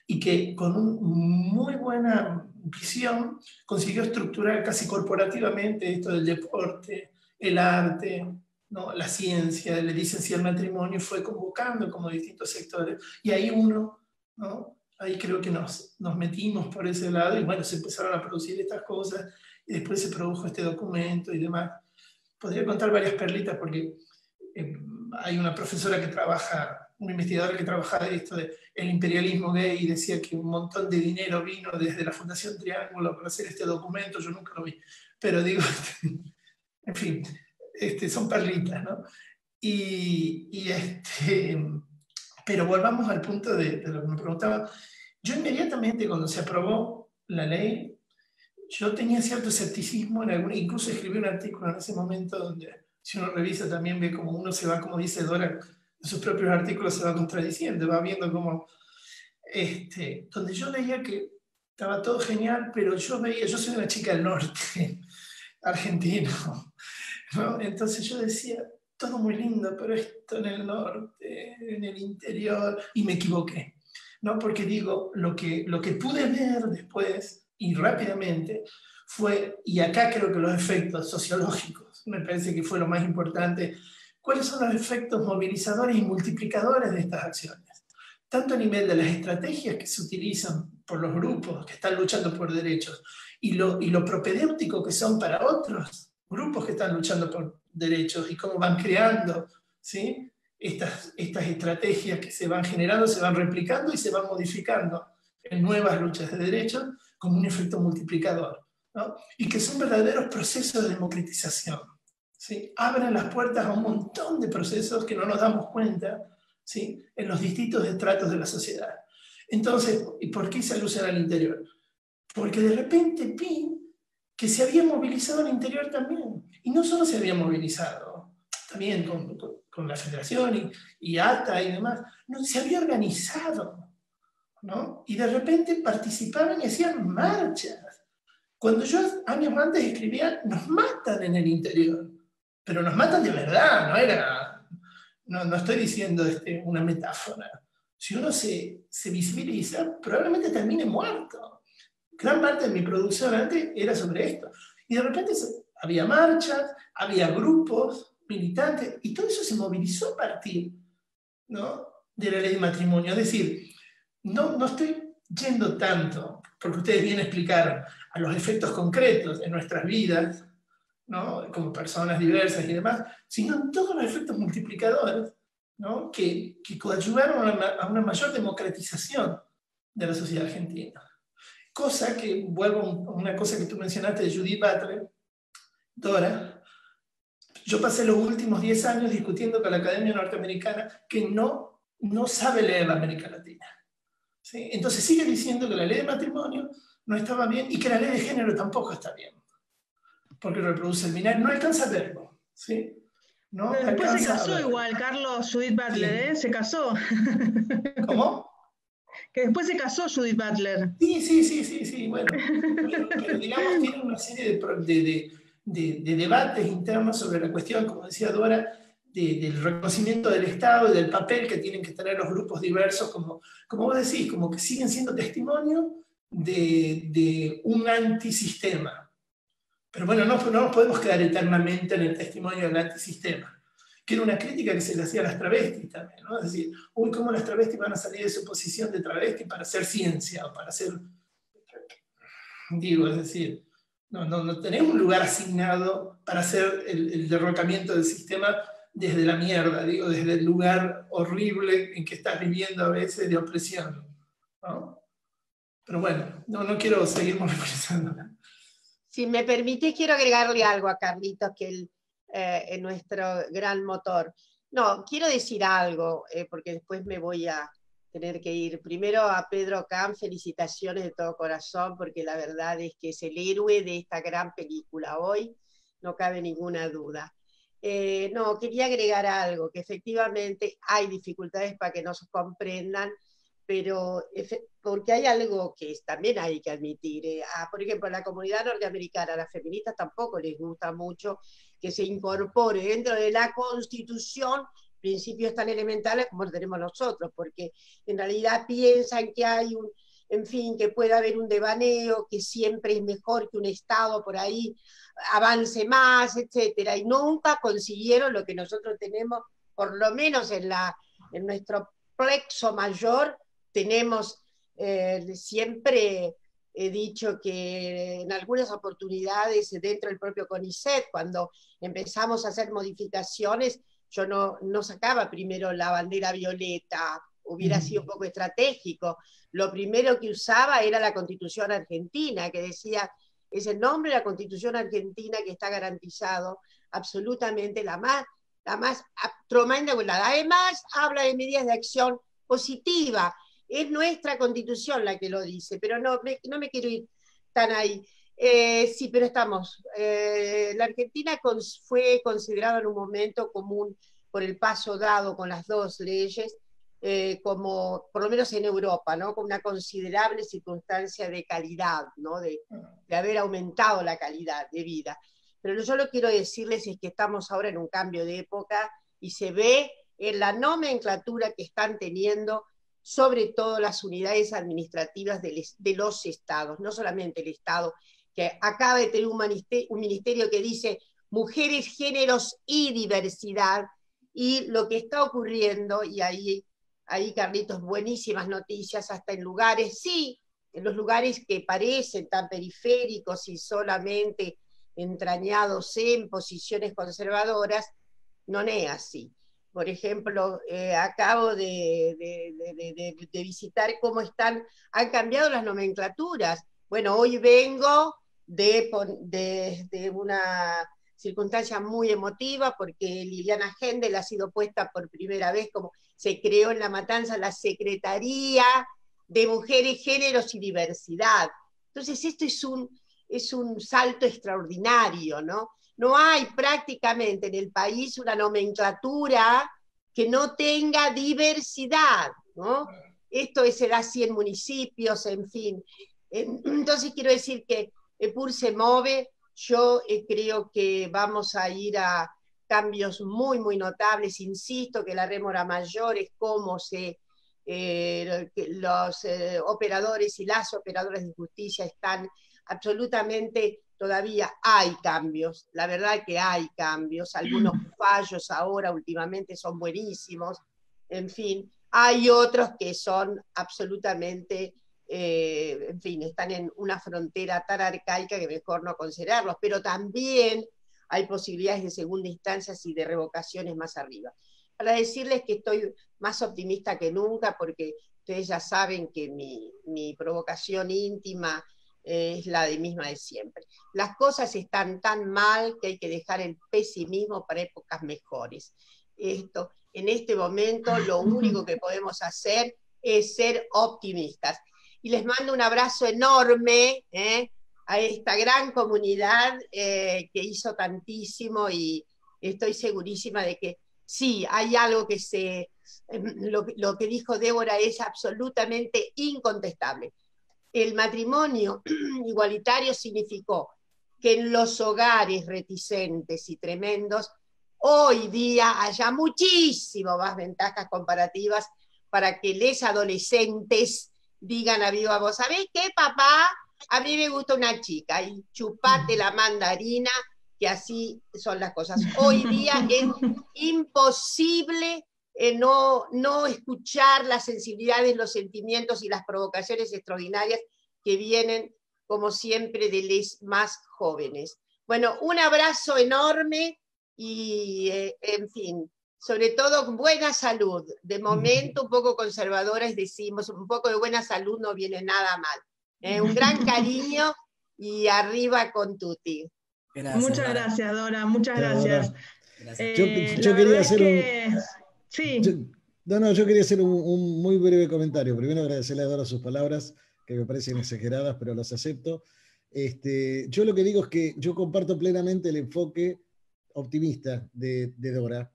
y que con una muy buena visión consiguió estructurar casi corporativamente esto del deporte, el arte, ¿no? La ciencia, la licencia del matrimonio, fue convocando como distintos sectores, y ahí ¿no? Ahí creo que nos metimos por ese lado, y bueno, se empezaron a producir estas cosas, y después se produjo este documento y demás. Podría contar varias perlitas, porque hay una profesora que trabaja, una investigadora que trabaja de esto del imperialismo gay, y decía que un montón de dinero vino desde la Fundación Triángulo para hacer este documento. Yo nunca lo vi, pero digo, en fin, son perlitas, ¿no? Pero volvamos al punto de lo que me preguntaba. Yo inmediatamente, cuando se aprobó la ley, yo tenía cierto escepticismo incluso escribí un artículo en ese momento donde, si uno revisa, también ve como uno se va, como dice Dora, en sus propios artículos se va contradiciendo, va viendo como, donde yo leía que estaba todo genial, pero yo soy una chica del norte, argentino, ¿no? Entonces yo decía, todo muy lindo, pero esto en el norte, en el interior, y me equivoqué, ¿no? Porque digo, lo que pude ver después, y rápidamente, fue, y acá creo que los efectos sociológicos, me parece que fue lo más importante, cuáles son los efectos movilizadores y multiplicadores de estas acciones, tanto a nivel de las estrategias que se utilizan por los grupos que están luchando por derechos, y lo propedéutico que son para otros grupos que están luchando por derechos, y cómo van creando, ¿sí?, estas estrategias que se van generando, se van replicando y se van modificando en nuevas luchas de derechos como un efecto multiplicador, ¿no? Y que son verdaderos procesos de democratización, ¿sí? Abren las puertas a un montón de procesos que no nos damos cuenta, ¿sí?, en los distintos estratos de la sociedad. Entonces, ¿y por qué se alusiona al interior? Porque de repente vi que se había movilizado al interior también. Y no solo se había movilizado, también con la Federación y ATA y demás, no, se había organizado, ¿no? Y de repente participaban y hacían marchas. Cuando yo años antes escribía, nos matan en el interior, pero nos matan de verdad, no estoy diciendo una metáfora. Si uno se visibiliza, probablemente termine muerto. Gran parte de mi producción antes era sobre esto. Y de repente había marchas, había grupos militantes, y todo eso se movilizó a partir, ¿no?, de la ley de matrimonio. Es decir, no estoy yendo tanto, porque ustedes bien explicaron, a los efectos concretos en nuestras vidas, ¿no?, como personas diversas y demás, sino en todos los efectos multiplicadores, ¿no?, que coadyuvaron a una mayor democratización de la sociedad argentina. Cosa que, vuelvo a una cosa que tú mencionaste de Judith Butler, Dora, yo pasé los últimos 10 años discutiendo con la Academia Norteamericana que no sabe leer la América Latina, ¿sí? Entonces sigue diciendo que la ley de matrimonio no estaba bien y que la ley de género tampoco está bien, porque reproduce el binario, no alcanza a verlo, ¿sí? No pero después se casó verlo. igual, Carlos, Judith Butler, sí. Se casó. ¿Cómo? Que después se casó Judith Butler. Sí, bueno. Pero digamos, tiene una serie de debates internos sobre la cuestión, como decía Dora, del reconocimiento del Estado y del papel que tienen que tener los grupos diversos, como vos decís, como que siguen siendo testimonio de un antisistema. Pero bueno, no nos podemos quedar eternamente en el testimonio del antisistema, que era una crítica que se le hacía a las travestis también, ¿no? Es decir, uy, ¿cómo las travestis van a salir de su posición de travesti para hacer ciencia o para hacer... Digo, es decir, no tenemos un lugar asignado para hacer el derrocamiento del sistema desde la mierda, digo, desde el lugar horrible en que estás viviendo a veces de opresión, ¿no? Pero bueno, no quiero seguir monopolizándola. Si me permitís, quiero agregarle algo a Carlitos, que es nuestro gran motor. No, quiero decir algo, porque después me voy a tener que ir. Primero a Pedro Can, felicitaciones de todo corazón, porque la verdad es que es el héroe de esta gran película hoy, no cabe ninguna duda. No, quería agregar algo, que efectivamente hay dificultades para que nos comprendan, pero porque hay algo que también hay que admitir. Por ejemplo, a la comunidad norteamericana, a las feministas tampoco les gusta mucho que se incorpore dentro de la Constitución principios tan elementales como los tenemos nosotros, porque en realidad piensan que hay en fin, que puede haber un devaneo, que siempre es mejor que un Estado por ahí avance más, etcétera, y nunca consiguieron lo que nosotros tenemos, por lo menos en nuestro plexo mayor, tenemos siempre he dicho que en algunas oportunidades dentro del propio CONICET, cuando empezamos a hacer modificaciones, yo no sacaba primero la bandera violeta, hubiera sido un poco estratégico. Lo primero que usaba era la Constitución Argentina, que decía, es el nombre de la Constitución Argentina que está garantizado absolutamente la más tremenda igualdad. Además, habla de medidas de acción positiva. Es nuestra Constitución la que lo dice, pero no me quiero ir tan ahí. Sí, pero estamos. La Argentina fue considerada en un momento común por el paso dado con las dos leyes, como, por lo menos en Europa, ¿no? Con una considerable circunstancia de calidad, ¿no? De haber aumentado la calidad de vida. Pero yo lo que quiero decirles es que estamos ahora en un cambio de época y se ve en la nomenclatura que están teniendo, sobre todo las unidades administrativas de los estados, no solamente el Estado, que acaba de tener un ministerio que dice mujeres, géneros y diversidad, y lo que está ocurriendo, y ahí Carlitos, buenísimas noticias, hasta en lugares, sí, en los lugares que parecen tan periféricos y solamente entrañados en posiciones conservadoras, no es así. Por ejemplo, acabo de visitar cómo han cambiado las nomenclaturas. Bueno, hoy vengo de una circunstancia muy emotiva porque Liliana Hendel ha sido puesta por primera vez, como se creó en La Matanza, la Secretaría de Mujeres, Géneros y Diversidad. Entonces esto es un salto extraordinario, ¿no? No hay prácticamente en el país una nomenclatura que no tenga diversidad, ¿no? Esto se da así en municipios, en fin. Entonces quiero decir que EPUR se mueve. Yo creo que vamos a ir a cambios muy, muy notables. Insisto que la rémora mayor es cómo los operadores y las operadoras de justicia están absolutamente, todavía hay cambios, la verdad que hay cambios, algunos fallos ahora últimamente son buenísimos, en fin, hay otros que son absolutamente, en fin, están en una frontera tan arcaica que mejor no considerarlos, pero también hay posibilidades de segunda instancia y de revocaciones más arriba. Para decirles que estoy más optimista que nunca, porque ustedes ya saben que mi provocación íntima es la misma de siempre. Las cosas están tan mal que hay que dejar el pesimismo para épocas mejores. En este momento lo único que podemos hacer es ser optimistas. Y les mando un abrazo enorme a esta gran comunidad que hizo tantísimo, y estoy segurísima de que sí, hay algo que lo que dijo Débora es absolutamente incontestable. El matrimonio igualitario significó que en los hogares reticentes y tremendos, hoy día haya muchísimo más ventajas comparativas para que los adolescentes digan a viva voz, ¿sabés qué, papá? A mí me gusta una chica, y chupate la mandarina, que así son las cosas. Hoy día es imposible no escuchar las sensibilidades, los sentimientos y las provocaciones extraordinarias que vienen, como siempre, de los más jóvenes. Bueno, un abrazo enorme y, en fin, sobre todo buena salud. De momento un poco conservadores decimos, un poco de buena salud no viene nada mal. Un gran cariño y arriba con Tuti. Gracias, muchas gracias, Dora, muchas gracias. Yo quería hacer Sí. Yo quería hacer un muy breve comentario. Primero agradecerle a Dora sus palabras, que me parecen exageradas, pero las acepto. Yo lo que digo es que yo comparto plenamente el enfoque optimista de Dora.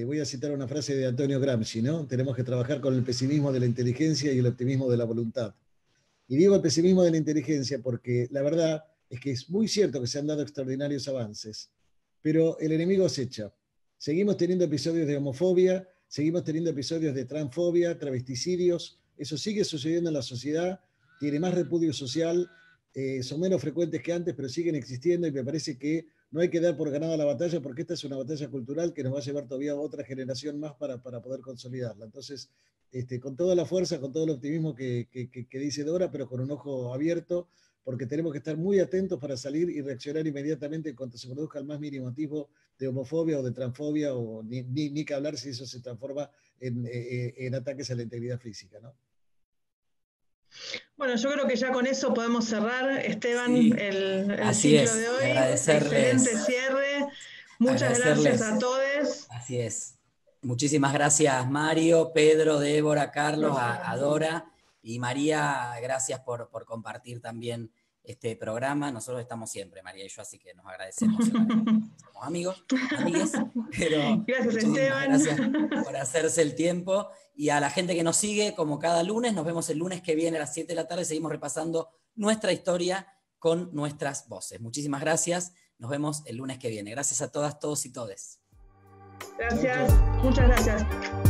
Voy a citar una frase de Antonio Gramsci, ¿no? Tenemos que trabajar con el pesimismo de la inteligencia y el optimismo de la voluntad. Y digo el pesimismo de la inteligencia porque la verdad es que es muy cierto que se han dado extraordinarios avances, pero el enemigo acecha. Seguimos teniendo episodios de homofobia, seguimos teniendo episodios de transfobia, travesticidios, eso sigue sucediendo en la sociedad, tiene más repudio social, son menos frecuentes que antes, pero siguen existiendo, y me parece que no hay que dar por ganada la batalla, porque esta es una batalla cultural que nos va a llevar todavía a otra generación más para poder consolidarla. Entonces, con toda la fuerza, con todo el optimismo que dice Dora, pero con un ojo abierto, porque tenemos que estar muy atentos para salir y reaccionar inmediatamente en cuanto se produzca el más mínimo atisbo de homofobia o de transfobia, o ni que hablar si eso se transforma en ataques a la integridad física, ¿no? Bueno, yo creo que ya con eso podemos cerrar, Esteban, sí, el ciclo de hoy. Excelente cierre. Muchas gracias a todos. Así es. Muchísimas gracias, Mario, Pedro, Débora, Carlos, a Dora y María. Gracias por compartir también este programa. Nosotros estamos siempre, María y yo, así que nos agradecemos. Somos amigos, amigues, pero gracias, Esteban. Gracias por hacerse el tiempo. Y a la gente que nos sigue, como cada lunes, nos vemos el lunes que viene a las 7 de la tarde. Seguimos repasando nuestra historia con nuestras voces. Muchísimas gracias. Nos vemos el lunes que viene. Gracias a todas, todos y todes. Gracias, muchas gracias.